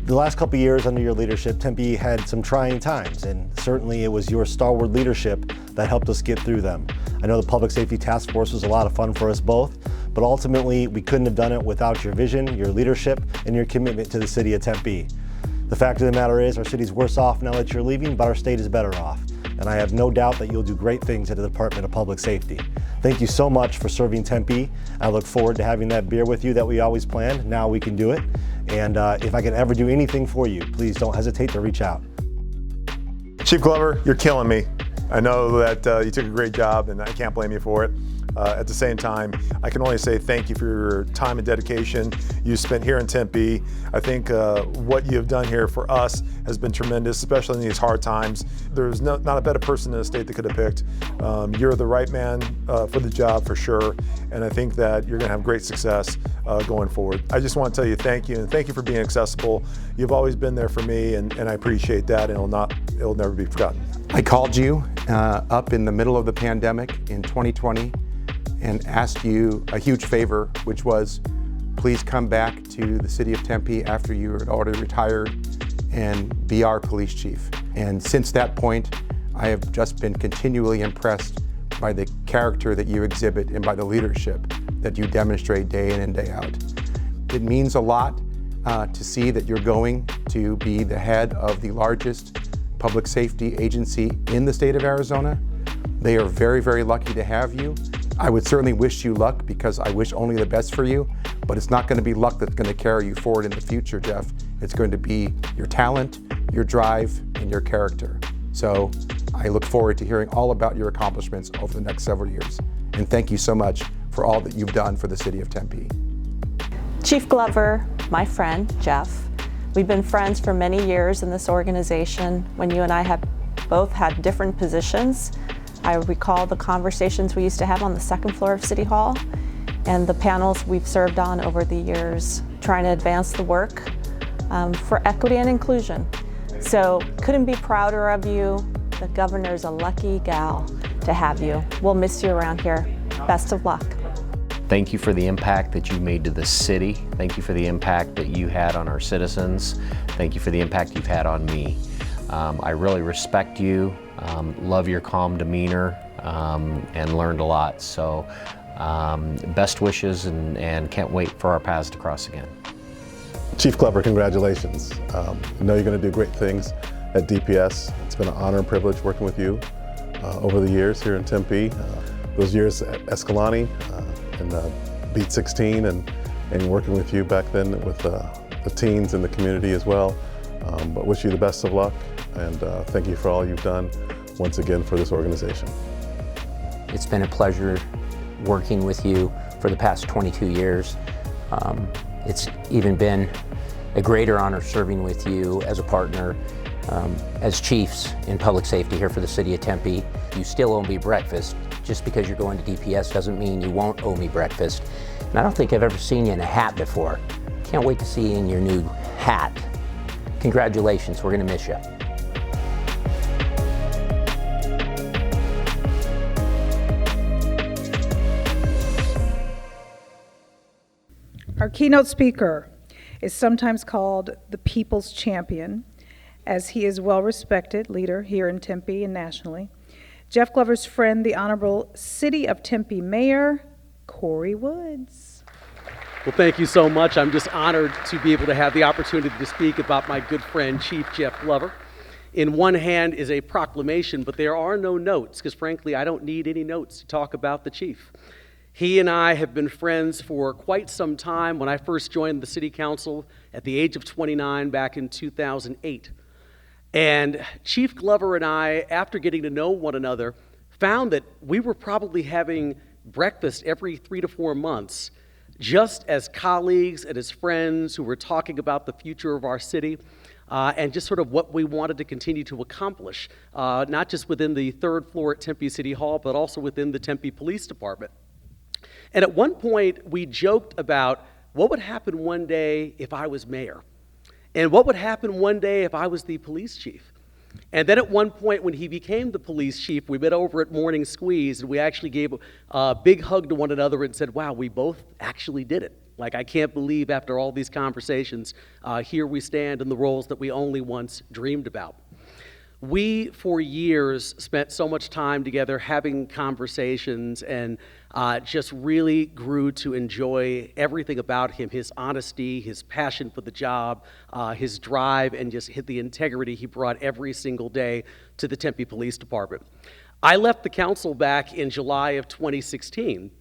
the last couple of years under your leadership, Tempe had some trying times, and certainly it was your stalwart leadership that helped us get through them. I know the Public Safety Task Force was a lot of fun for us both, but ultimately we couldn't have done it without your vision, your leadership, and your commitment to the City of Tempe. The fact of the matter is, our city's worse off now that you're leaving, but our state is better off. And I have no doubt that you'll do great things at the Department of Public Safety. Thank you so much for serving Tempe. I look forward to having that beer with you that we always planned. Now we can do it. And if I can ever do anything for you, please don't hesitate to reach out. Chief Glover, you're killing me. I know that you took a great job, and I can't blame you for it. At the same time, I can only say thank you for your time and dedication you spent here in Tempe. I think what you have done here for us has been tremendous, especially in these hard times. There's not a better person in the state that could have picked. You're the right man for the job for sure, and I think that you're going to have great success going forward. I just want to tell you thank you, and thank you for being accessible. You've always been there for me, and I appreciate that, and it'll never be forgotten. I called you up in the middle of the pandemic in 2020 and asked you a huge favor, which was please come back to the City of Tempe after you had already retired and be our police chief. And since that point, I have just been continually impressed by the character that you exhibit and by the leadership that you demonstrate day in and day out. It means a lot to see that you're going to be the head of the largest public safety agency in the state of Arizona. They are very, very lucky to have you, I would certainly wish you luck because I wish only the best for you, but it's not going to be luck that's going to carry you forward in the future, Jeff. It's going to be your talent, your drive, and your character. So I look forward to hearing all about your accomplishments over the next several years. And thank you so much for all that you've done for the city of Tempe. Chief Glover, my friend, Jeff, we've been friends for many years in this organization. When you and I have both had different positions, I recall the conversations we used to have on the second floor of City Hall and the panels we've served on over the years, trying to advance the work for equity and inclusion. So couldn't be prouder of you. The governor's a lucky gal to have you. We'll miss you around here. Best of luck. Thank you for the impact that you made to the city. Thank you for the impact that you had on our citizens. Thank you for the impact you've had on me. I really respect you, love your calm demeanor, and learned a lot. So best wishes and can't wait for our paths to cross again. Chief Glover, congratulations. I know you're going to do great things at DPS. It's been an honor and privilege working with you over the years here in Tempe. Those years at Escalante and Beat 16 and working with you back then with the teens in the community as well. But wish you the best of luck and thank you for all you've done once again for this organization. It's been a pleasure working with you for the past 22 years. It's even been a greater honor serving with you as a partner, as chiefs in public safety here for the city of Tempe. You still owe me breakfast. Just because you're going to DPS doesn't mean you won't owe me breakfast. And I don't think I've ever seen you in a hat before. Can't wait to see you in your new hat. Congratulations, we're gonna miss you. Our keynote speaker is sometimes called the People's Champion, as he is a well-respected leader here in Tempe and nationally. Jeff Glover's friend, the Honorable City of Tempe Mayor, Corey Woods. Well, thank you so much. I'm just honored to be able to have the opportunity to speak about my good friend, Chief Jeff Glover. In one hand is a proclamation, but there are no notes, because frankly, I don't need any notes to talk about the chief. He and I have been friends for quite some time. When I first joined the city council at the age of 29 back in 2008. And Chief Glover and I, after getting to know one another, found that we were probably having breakfast every 3 to 4 months, just as colleagues and as friends who were talking about the future of our city and just sort of what we wanted to continue to accomplish, not just within the third floor at Tempe City Hall, but also within the Tempe Police Department. And at one point, we joked about what would happen one day if I was mayor, and what would happen one day if I was the police chief. And then at one point, when he became the police chief, we met over at Morning Squeeze, and we actually gave a big hug to one another and said, wow, we both actually did it. Like, I can't believe after all these conversations, here we stand in the roles that we only once dreamed about. We, for years, spent so much time together having conversations and just really grew to enjoy everything about him, his honesty, his passion for the job, his drive, and just the integrity he brought every single day to the Tempe Police Department. I left the council back in July of 2016,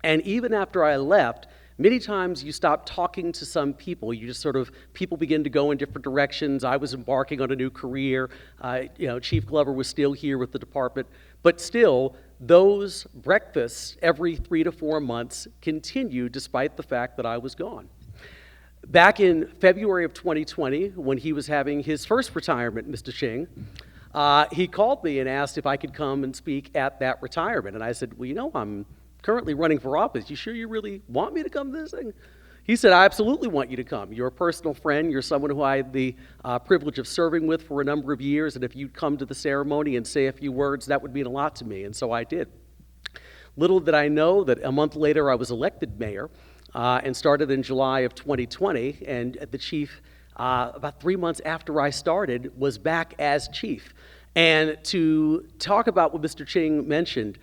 and even after I left, many times you stop talking to some people. You just sort of, people begin to go in different directions. I was embarking on a new career. Chief Glover was still here with the department. But still, those breakfasts every 3 to 4 months continued despite the fact that I was gone. Back in February of 2020, when he was having his first retirement, Mr. Ching, he called me and asked if I could come and speak at that retirement. And I said, well, I'm currently running for office. You sure you really want me to come to this thing? He said, I absolutely want you to come. You're a personal friend. You're someone who I had the privilege of serving with for a number of years, and if you'd come to the ceremony and say a few words, that would mean a lot to me, and so I did. Little did I know that a month later I was elected mayor and started in July of 2020, and the chief, about 3 months after I started, was back as chief. And to talk about what Mr. Ching mentioned,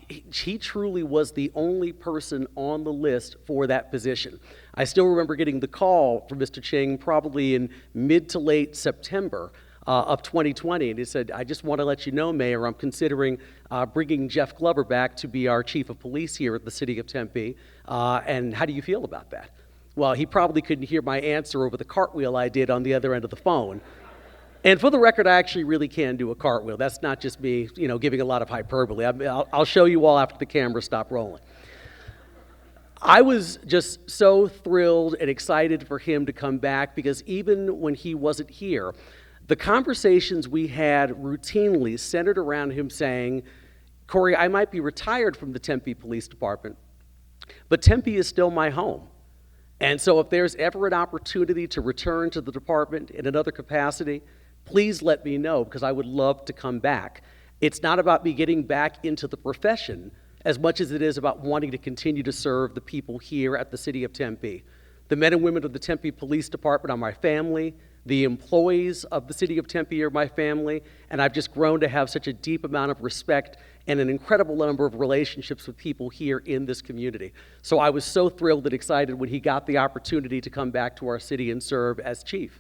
he truly was the only person on the list for that position. I still remember getting the call from Mr. Ching probably in mid to late September of 2020, and he said, I just want to let you know, Mayor, I'm considering bringing Jeff Glover back to be our chief of police here at the city of Tempe, and how do you feel about that? Well, he probably couldn't hear my answer over the cartwheel I did on the other end of the phone. And for the record, I actually really can do a cartwheel. That's not just me, giving a lot of hyperbole. I'll show you all after the cameras stop rolling. I was just so thrilled and excited for him to come back because even when he wasn't here, the conversations we had routinely centered around him saying, Corey, I might be retired from the Tempe Police Department, but Tempe is still my home. And so if there's ever an opportunity to return to the department in another capacity, please let me know because I would love to come back. It's not about me getting back into the profession as much as it is about wanting to continue to serve the people here at the city of Tempe. The men and women of the Tempe Police Department are my family. The employees of the city of Tempe are my family, and I've just grown to have such a deep amount of respect and an incredible number of relationships with people here in this community. So I was so thrilled and excited when he got the opportunity to come back to our city and serve as chief.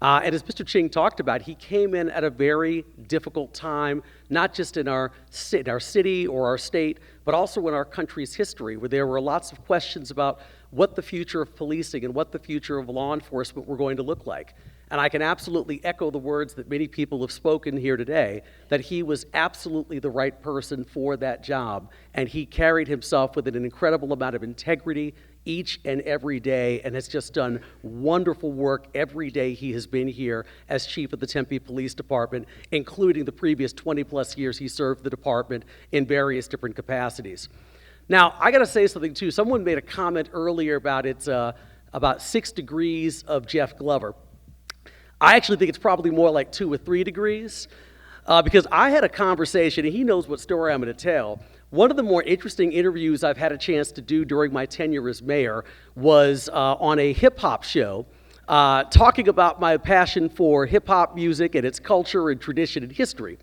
And as Mr. Ching talked about, he came in at a very difficult time, not just in our city or our state, but also in our country's history, where there were lots of questions about what the future of policing and what the future of law enforcement were going to look like. And I can absolutely echo the words that many people have spoken here today, that he was absolutely the right person for that job, and he carried himself with an incredible amount of integrity each and every day, and has just done wonderful work every day he has been here as chief of the Tempe Police Department, including the previous 20-plus years he served the department in various different capacities. Now, I got to say something, too. Someone made a comment earlier about it's about 6 degrees of Jeff Glover. I actually think it's probably more like 2 or 3 degrees, because I had a conversation, and he knows what story I'm going to tell. One of the more interesting interviews I've had a chance to do during my tenure as mayor was on a hip-hop show, talking about my passion for hip-hop music and its culture and tradition and history.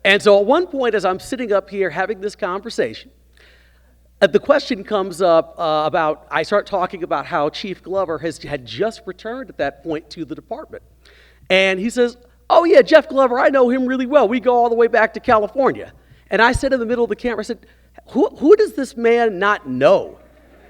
And so at one point, as I'm sitting up here having this conversation, the question comes up I start talking about how Chief Glover had just returned at that point to the department. And he says, oh yeah, Jeff Glover, I know him really well. We go all the way back to California. And I said in the middle of the camera, I said, who does this man not know?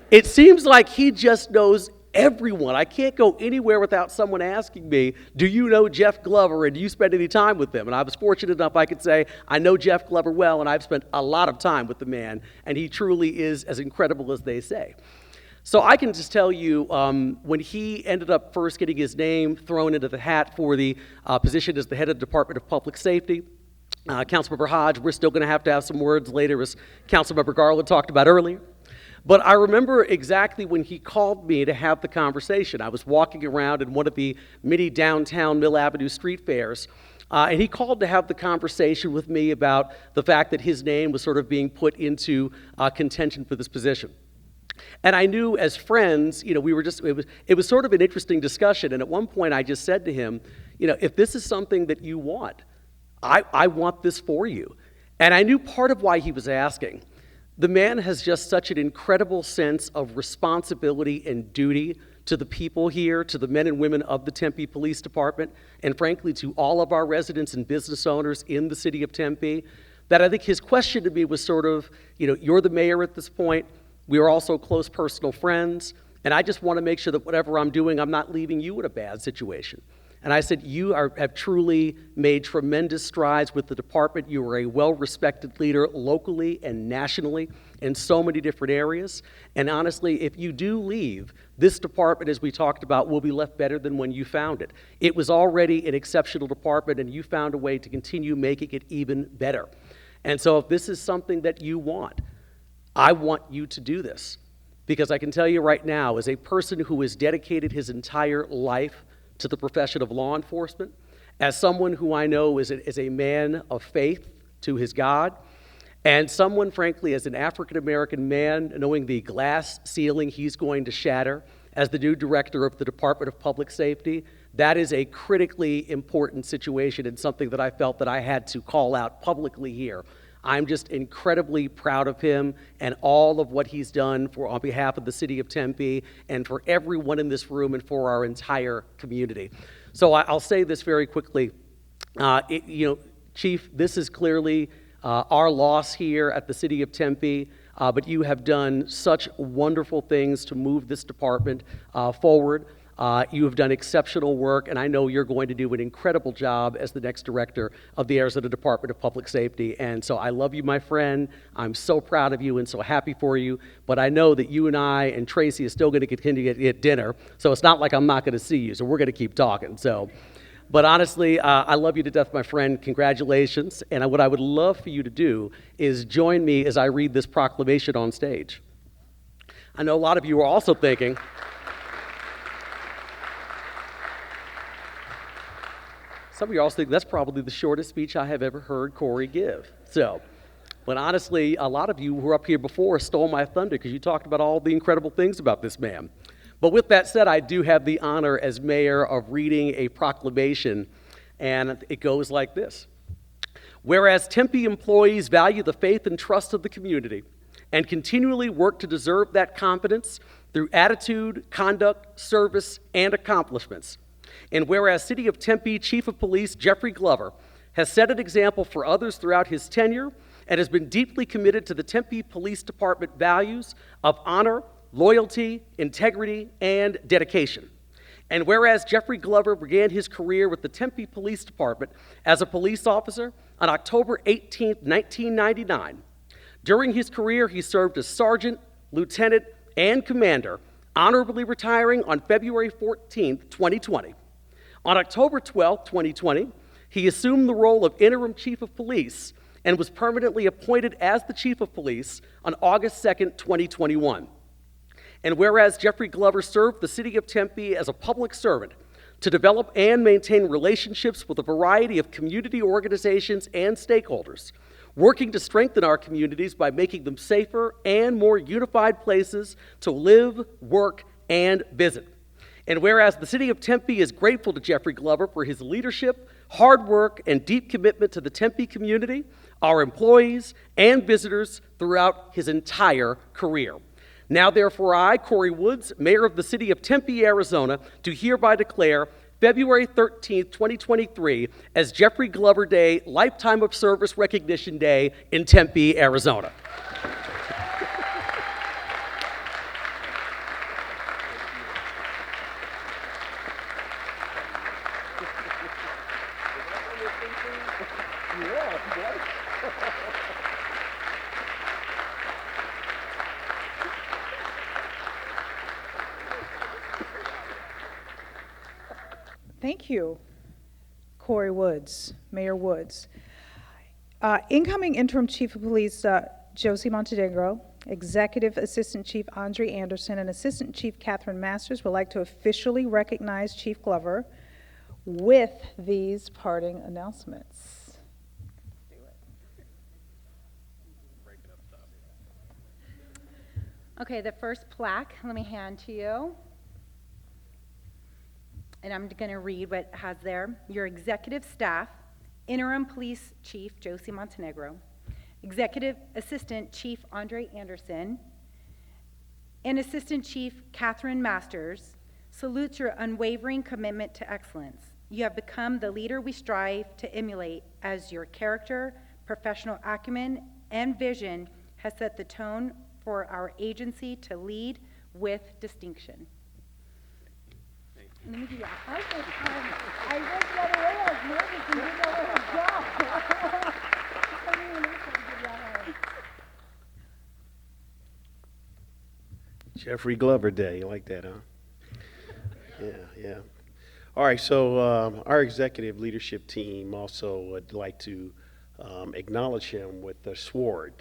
It seems like he just knows everyone. I can't go anywhere without someone asking me, do you know Jeff Glover and do you spend any time with him? And I was fortunate enough I could say, I know Jeff Glover well and I've spent a lot of time with the man, and he truly is as incredible as they say. So I can just tell you, when he ended up first getting his name thrown into the hat for the position as the head of the Department of Public Safety, Councilmember Hodge, we're still going to have some words later, as Councilmember Garland talked about earlier. But I remember exactly when he called me to have the conversation. I was walking around in one of the many downtown Mill Avenue street fairs, and he called to have the conversation with me about the fact that his name was sort of being put into contention for this position. And I knew as friends, we were just, it was sort of an interesting discussion. And at one point I just said to him, if this is something that you want, I want this for you. And I knew part of why he was asking. The man has just such an incredible sense of responsibility and duty to the people here, to the men and women of the Tempe Police Department, and frankly to all of our residents and business owners in the city of Tempe, that I think his question to me was sort of, you're the mayor at this point, we are also close personal friends, and I just want to make sure that whatever I'm doing, I'm not leaving you in a bad situation. And I said, you have truly made tremendous strides with the department. You are a well-respected leader locally and nationally in so many different areas. And honestly, if you do leave, this department, as we talked about, will be left better than when you found it. It was already an exceptional department, and you found a way to continue making it even better. And so if this is something that you want, I want you to do this. Because I can tell you right now, as a person who has dedicated his entire life to the profession of law enforcement, as someone who I know is a man of faith to his God, and someone, frankly, as an African-American man, knowing the glass ceiling he's going to shatter as the new director of the Department of Public Safety, that is a critically important situation and something that I felt that I had to call out publicly here. I'm just incredibly proud of him and all of what he's done on behalf of the city of Tempe and for everyone in this room and for our entire community. So I'll say this very quickly. Chief, this is clearly our loss here at the City of Tempe, but you have done such wonderful things to move this department forward. You have done exceptional work, and I know you're going to do an incredible job as the next director of the Arizona Department of Public Safety. And so I love you, my friend. I'm so proud of you and so happy for you. But I know that you and I and Tracy are still going to continue to get dinner, so it's not like I'm not going to see you. So we're going to keep talking. But honestly, I love you to death, my friend. Congratulations. And what I would love for you to do is join me as I read this proclamation on stage. I know a lot of you are also thinking, some of you also think that's probably the shortest speech I have ever heard Corey give. But honestly, a lot of you who were up here before stole my thunder because you talked about all the incredible things about this man. But with that said, I do have the honor as mayor of reading a proclamation, and it goes like this. Whereas Tempe employees value the faith and trust of the community and continually work to deserve that confidence through attitude, conduct, service, and accomplishments. And whereas City of Tempe Chief of Police Jeffrey Glover has set an example for others throughout his tenure and has been deeply committed to the Tempe Police Department values of honor, loyalty, integrity, and dedication. And whereas Jeffrey Glover began his career with the Tempe Police Department as a police officer on October 18, 1999, during his career he served as sergeant, lieutenant, and commander, honorably retiring on February 14, 2020. On October 12, 2020, he assumed the role of interim chief of police and was permanently appointed as the chief of police on August 2, 2021. And whereas Jeffrey Glover served the City of Tempe as a public servant to develop and maintain relationships with a variety of community organizations and stakeholders, working to strengthen our communities by making them safer and more unified places to live, work, and visit. And whereas the City of Tempe is grateful to Jeffrey Glover for his leadership, hard work, and deep commitment to the Tempe community, our employees, and visitors throughout his entire career. Now, therefore, I, Corey Woods, Mayor of the City of Tempe, Arizona, do hereby declare February 13, 2023 as Jeffrey Glover Day, Lifetime of Service Recognition Day in Tempe, Arizona. Thank you, Corey Woods, Mayor Woods. Incoming Interim Chief of Police Josie Montenegro, Executive Assistant Chief Andre Anderson, and Assistant Chief Catherine Masters would like to officially recognize Chief Glover with these parting announcements. Okay, the first plaque, let me hand to you. And I'm going to read what it has there. Your executive staff, Interim Police Chief Josie Montenegro, Executive Assistant Chief Andre Anderson, and Assistant Chief Catherine Masters, salutes your unwavering commitment to excellence. You have become the leader we strive to emulate as your character, professional acumen, and vision has set the tone for our agency to lead with distinction. Let me give you a high five. I went the other way. I was nervous and didn't know where to go. Jeffrey Glover Day. You like that, huh? Yeah. All right, so our executive leadership team also would like to acknowledge him with the sword.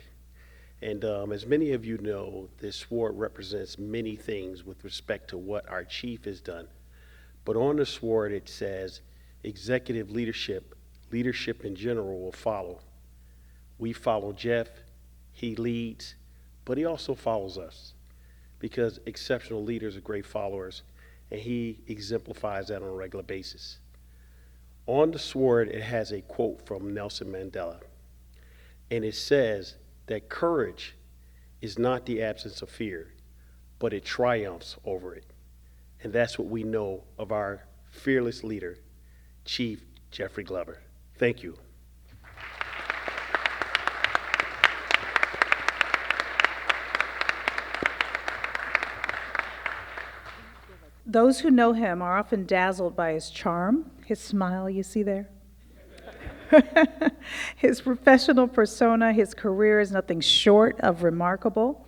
And as many of you know, this sword represents many things with respect to what our chief has done. But on the sword it says, executive leadership in general will follow. We follow Jeff, he leads, but he also follows us because exceptional leaders are great followers, and he exemplifies that on a regular basis. On the sword it has a quote from Nelson Mandela, and it says that courage is not the absence of fear, but it triumphs over it. And that's what we know of our fearless leader, Chief Jeffrey Glover. Thank you. Those who know him are often dazzled by his charm, his smile you see there, his professional persona. His career is nothing short of remarkable.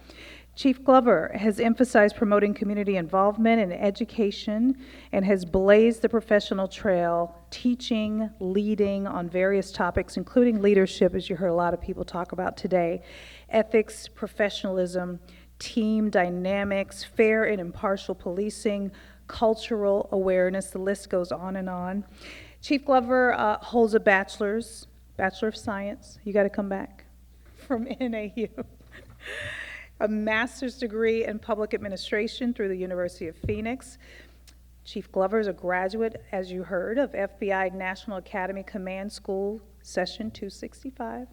Chief Glover has emphasized promoting community involvement and education and has blazed the professional trail, teaching, leading on various topics, including leadership, as you heard a lot of people talk about today, ethics, professionalism, team dynamics, fair and impartial policing, cultural awareness. The list goes on and on. Chief Glover holds a Bachelor of Science, you got to come back, from NAU. A master's degree in public administration through the University of Phoenix. Chief Glover is a graduate, as you heard, of FBI National Academy Command School, Session 265.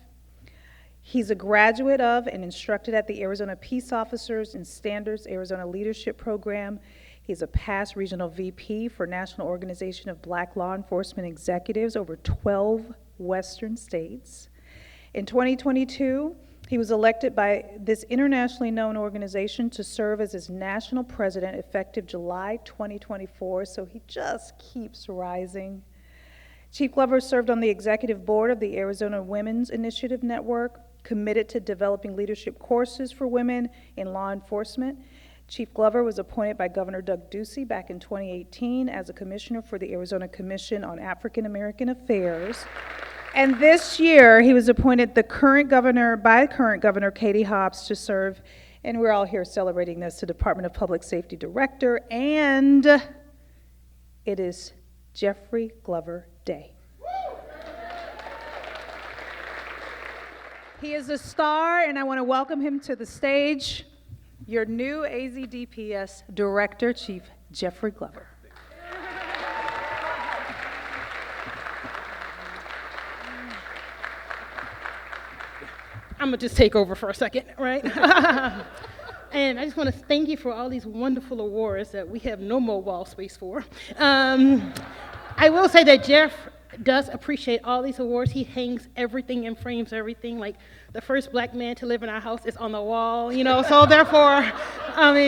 He's a graduate of and instructed at the Arizona Peace Officers and Standards Arizona Leadership Program. He's a past regional VP for National Organization of Black Law Enforcement Executives over 12 Western states. In 2022, he was elected by this internationally known organization to serve as its national president effective July 2024, so he just keeps rising. Chief Glover served on the executive board of the Arizona Women's Initiative Network, committed to developing leadership courses for women in law enforcement. Chief Glover was appointed by Governor Doug Ducey back in 2018 as a commissioner for the Arizona Commission on African American Affairs. And this year, he was appointed by current Governor Katie Hobbs to serve, and we're all here celebrating this, the Department of Public Safety Director, and it is Jeffrey Glover Day. He is a star, and I want to welcome him to the stage, your new AZDPS Director, Chief Jeffrey Glover. I'm gonna just take over for a second, right? And I just want to thank you for all these wonderful awards that we have no more wall space for. I will say that Jeff does appreciate all these awards. He hangs everything and frames everything. Like the first black man to live in our house is on the wall, you know, so therefore,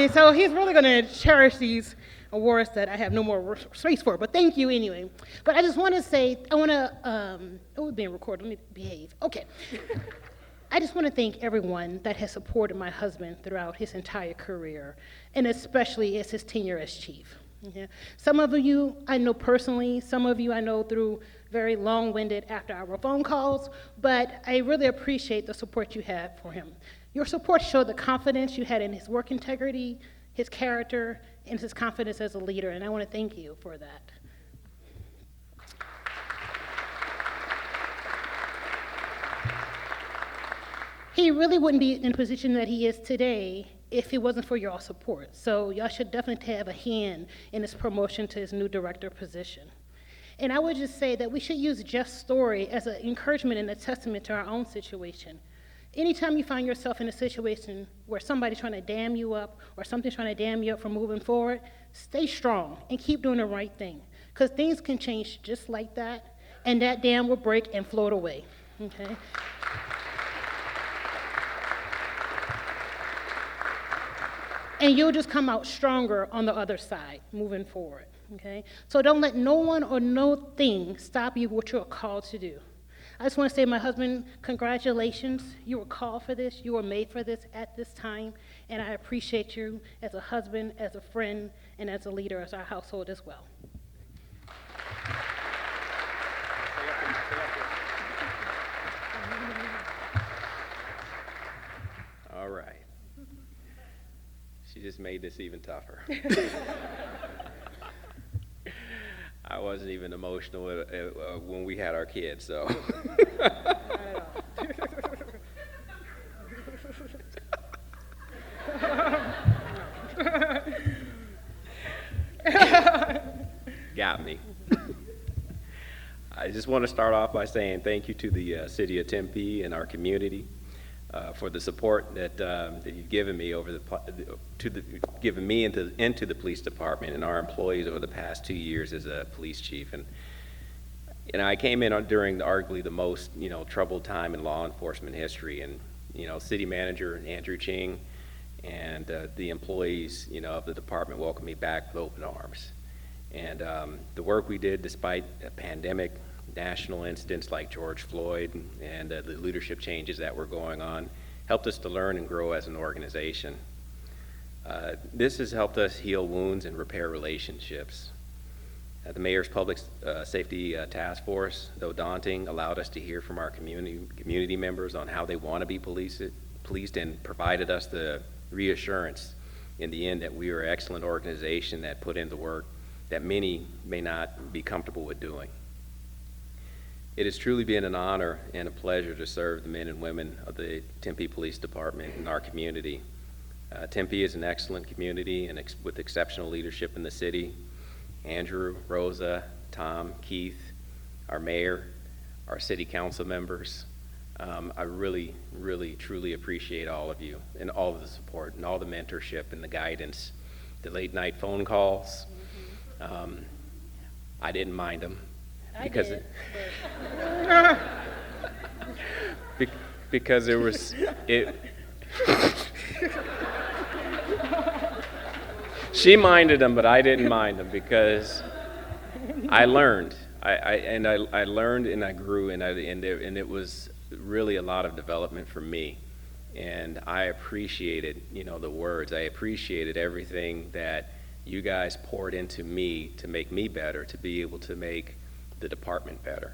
so he's really gonna cherish these awards that I have no more space for, but thank you anyway. But I just want to say, we're being recorded, let me behave. Okay. I just want to thank everyone that has supported my husband throughout his entire career, and especially as his tenure as chief. Okay? Some of you I know personally, some of you I know through very long-winded after-hour phone calls, but I really appreciate the support you have for him. Your support showed the confidence you had in his work integrity, his character, and his confidence as a leader, and I want to thank you for that. He really wouldn't be in the position that he is today if it wasn't for your all support. So y'all should definitely have a hand in his promotion to his new director position. And I would just say that we should use Jeff's story as an encouragement and a testament to our own situation. Anytime you find yourself in a situation where somebody's trying to dam you up or something's trying to dam you up from moving forward, stay strong and keep doing the right thing. Because things can change just like that, and that dam will break and float away, okay? And you'll just come out stronger on the other side, moving forward, okay? So don't let no one or no thing stop you what you're called to do. I just want to say, my husband, congratulations. You were called for this. You were made for this at this time, and I appreciate you as a husband, as a friend, and as a leader of our household as well. All right. She just made this even tougher. I wasn't even emotional when we had our kids, so. Got me. I just want to start off by saying thank you to the city of Tempe and our community for the support that you've given me given me into the police department and our employees over the past 2 years as a police chief. And And I came in during arguably the most, troubled time in law enforcement history, and, City Manager Andrew Ching and the employees, of the department welcomed me back with open arms. And the work we did despite a pandemic, national incidents like George Floyd, and the leadership changes that were going on, helped us to learn and grow as an organization. This has helped us heal wounds and repair relationships. The Mayor's Public Safety Task Force, though daunting, allowed us to hear from our community members on how they want to be policed, and provided us the reassurance in the end that we are an excellent organization that put in the work that many may not be comfortable with doing. It has truly been an honor and a pleasure to serve the men and women of the Tempe Police Department in our community. Tempe is an excellent community and with exceptional leadership in the city. Andrew, Rosa, Tom, Keith, our mayor, our city council members. I really, really, truly appreciate all of you and all of the support and all the mentorship and the guidance, the late night phone calls. I didn't mind them because because it she minded them, but I didn't mind them because I learned. I learned and I grew, and it was really a lot of development for me. And I appreciated, the words. I appreciated everything that you guys poured into me to make me better, to be able to make the department better.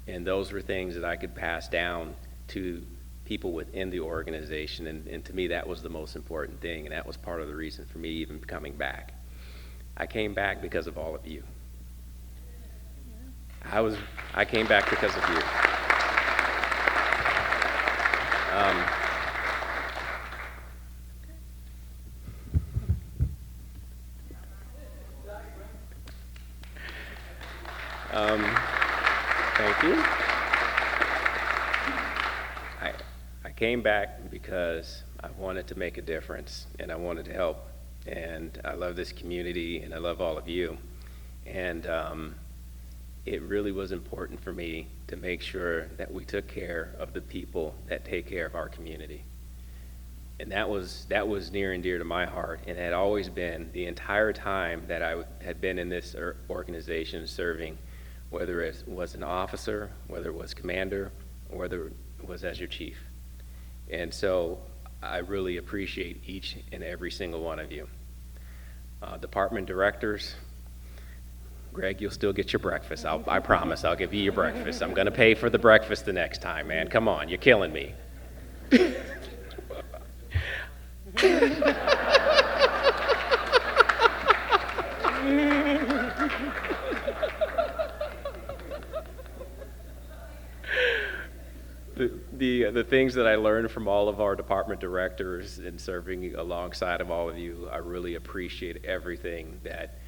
And those were things that I could pass down to people within the organization, and to me that was the most important thing, and that was part of the reason for me even coming back. I came back because of all of you. I came back because of you. Thank you. I came back because I wanted to make a difference, and I wanted to help, and I love this community, and I love all of you, and it really was important for me to make sure that we took care of the people that take care of our community. And that was near and dear to my heart, and had always been the entire time that I had been in this organization serving, whether it was an officer, whether it was commander, or whether it was as your chief. And so I really appreciate each and every single one of you. Department directors, Greg, you'll still get your breakfast. I promise I'll give you your breakfast. I'm gonna pay for the breakfast the next time, man. Come on, you're killing me. The things that I learned from all of our department directors and serving alongside of all of you, I really appreciate everything that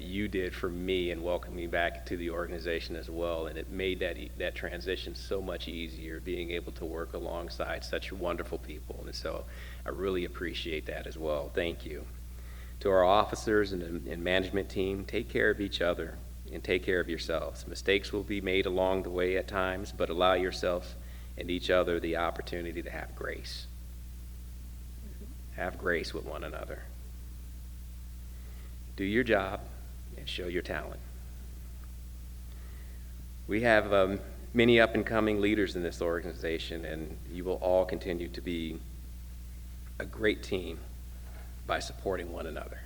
you did for me and welcomed me back to the organization as well. And it made that transition so much easier, being able to work alongside such wonderful people. And so I really appreciate that as well. Thank you. To our officers and management team, take care of each other and take care of yourselves. Mistakes will be made along the way at times, but allow yourself and each other the opportunity to have grace. Have grace with one another. Do your job and show your talent. We have many up-and-coming leaders in this organization, and you will all continue to be a great team by supporting one another.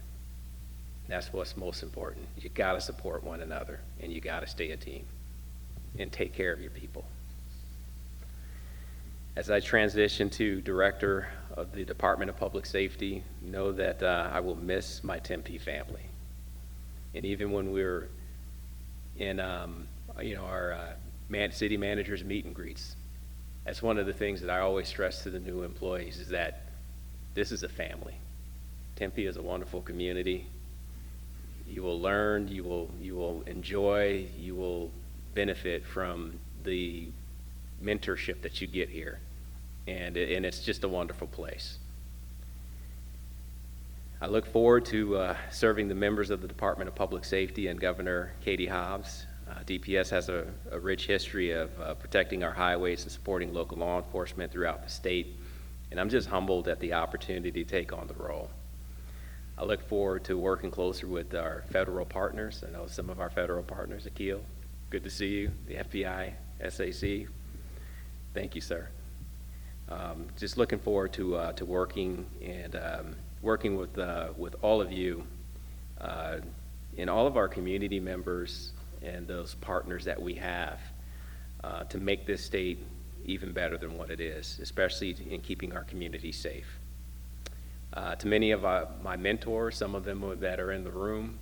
That's what's most important. You gotta support one another, and you gotta stay a team and take care of your people. As I transition to Director of the Department of Public Safety, know that I will miss my Tempe family. And even when we're in our city managers meet and greets, that's one of the things that I always stress to the new employees, is that this is a family. Tempe is a wonderful community. You will learn, you will enjoy, you will benefit from the mentorship that you get here, and it's just a wonderful place. I look forward to serving the members of the Department of Public Safety and Governor Katie Hobbs. DPS has a rich history of protecting our highways and supporting local law enforcement throughout the state, and I'm just humbled at the opportunity to take on the role. I look forward to working closer with our federal partners. I know some of our federal partners, Akil, good to see you, the FBI, SAC. Thank you, sir. Just looking forward to working and working with all of you and all of our community members and those partners that we have to make this state even better than what it is, especially in keeping our community safe. To many of my mentors, some of them that are in the room,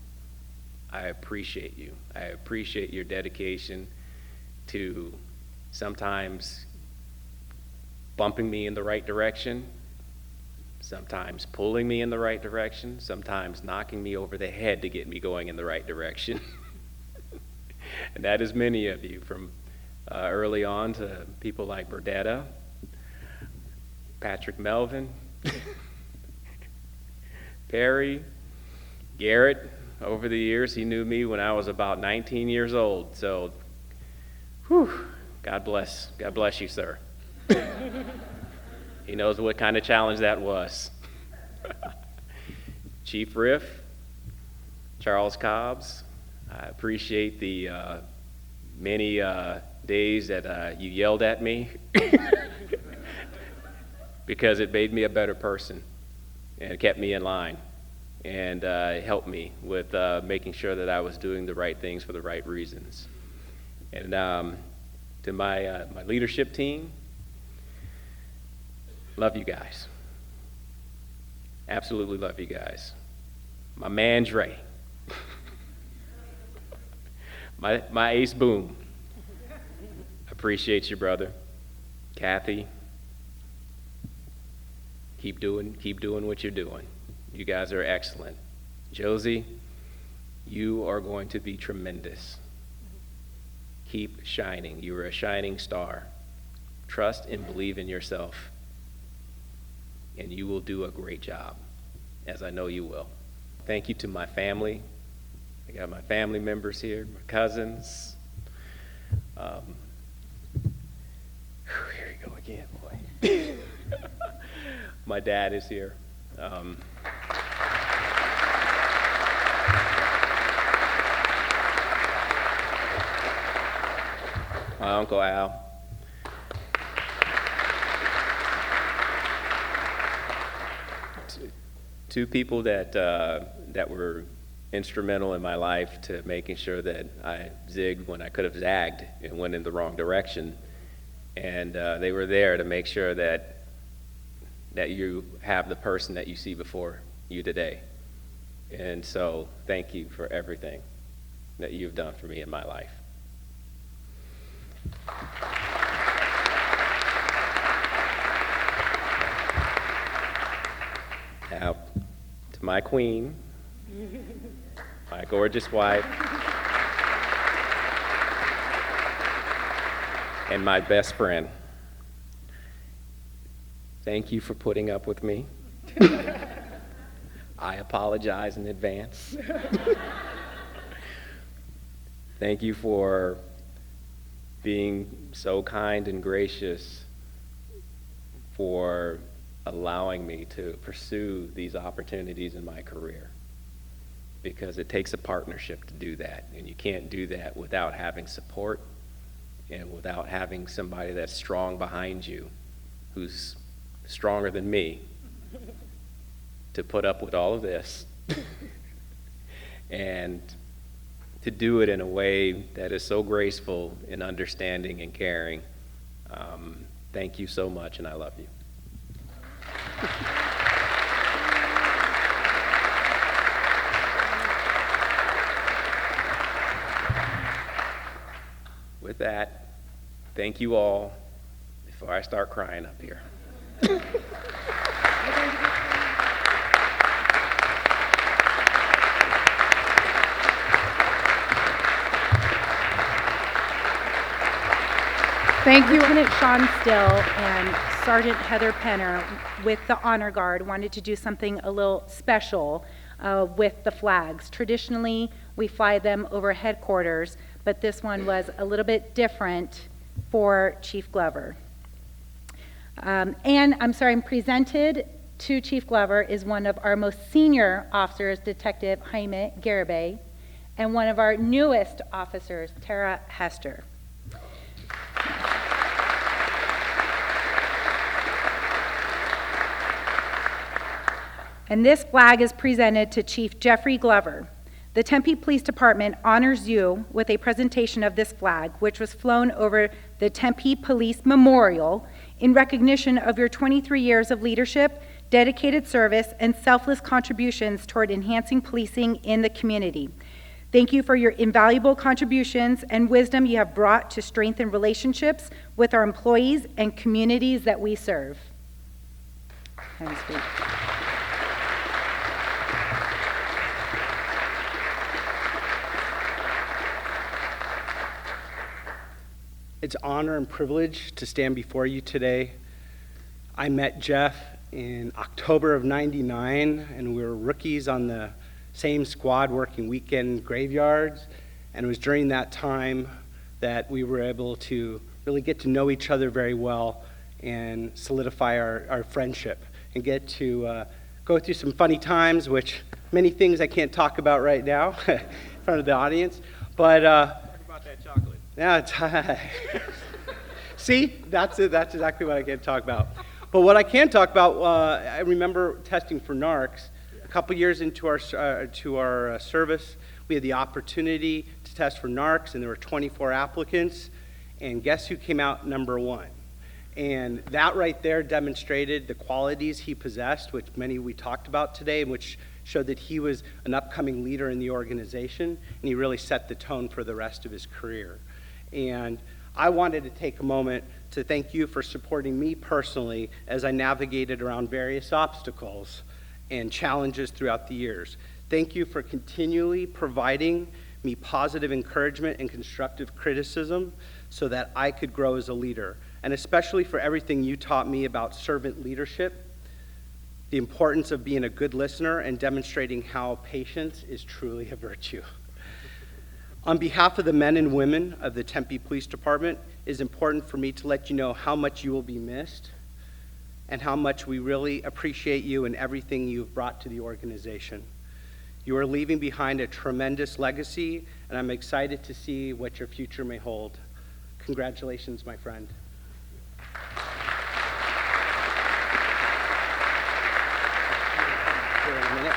I appreciate you. I appreciate your dedication to sometimes bumping me in the right direction, sometimes pulling me in the right direction, sometimes knocking me over the head to get me going in the right direction. And that is many of you, from early on to people like Burdetta, Patrick Melvin, Perry, Garrett. Over the years, he knew me when I was about 19 years old. So, whew, God bless you, sir. He knows what kind of challenge that was. Chief Riff, Charles Cobbs, I appreciate the many days that you yelled at me because it made me a better person and it kept me in line and helped me with making sure that I was doing the right things for the right reasons. And to my leadership team, love you guys. Absolutely love you guys. My man Dre. My ace Boom. Appreciate you, brother. Kathy. Keep doing what you're doing. You guys are excellent. Josie, you are going to be tremendous. Keep shining. You are a shining star. Trust and believe in yourself, and you will do a great job, as I know you will. Thank you to my family. I got my family members here, my cousins. Here you go again, boy. My dad is here. My Uncle Al. Two people that were instrumental in my life to making sure that I zigged when I could have zagged and went in the wrong direction. And they were there to make sure that you have the person that you see before you today. And so thank you for everything that you've done for me in my life. Now, to my queen, my gorgeous wife, and my best friend, thank you for putting up with me. I apologize in advance. Thank you for being so kind and gracious, for allowing me to pursue these opportunities in my career, because it takes a partnership to do that, and you can't do that without having support and without having somebody that's strong behind you, who's stronger than me, to put up with all of this and to do it in a way that is so graceful and understanding and caring. Thank you so much, and I love you. With that, thank you all before I start crying up here. Thank you. Lieutenant Sean Still and Sergeant Heather Penner with the Honor Guard wanted to do something a little special with the flags. Traditionally, we fly them over headquarters, but this one was a little bit different for Chief Glover. I'm presented to Chief Glover is one of our most senior officers, Detective Jaime Garibay, and one of our newest officers, Tara Hester. And this flag is presented to Chief Jeffrey Glover. The Tempe Police Department honors you with a presentation of this flag, which was flown over the Tempe Police Memorial in recognition of your 23 years of leadership, dedicated service, and selfless contributions toward enhancing policing in the community. Thank you for your invaluable contributions and wisdom you have brought to strengthen relationships with our employees and communities that we serve. It's an honor and privilege to stand before you today. I met Jeff in October of '99, and we were rookies on the same squad working weekend graveyards, and it was during that time that we were able to really get to know each other very well and solidify our friendship and get to go through some funny times, which many things I can't talk about right now in front of the audience, but Talk about that chocolate. yeah, see, that's it. That's exactly what I can talk about. But what I can talk about, I remember testing for NARCs. A couple years into our service, we had the opportunity to test for NARCs, and there were 24 applicants. And guess who came out number one? And that right there demonstrated the qualities he possessed, which many we talked about today, and which showed that he was an upcoming leader in the organization, and he really set the tone for the rest of his career. And I wanted to take a moment to thank you for supporting me personally as I navigated around various obstacles and challenges throughout the years. Thank you for continually providing me positive encouragement and constructive criticism so that I could grow as a leader, and especially for everything you taught me about servant leadership, the importance of being a good listener, and demonstrating how patience is truly a virtue. On behalf of the men and women of the Tempe Police Department, it is important for me to let you know how much you will be missed and how much we really appreciate you and everything you've brought to the organization. You are leaving behind a tremendous legacy, and I'm excited to see what your future may hold. Congratulations, my friend. For a minute.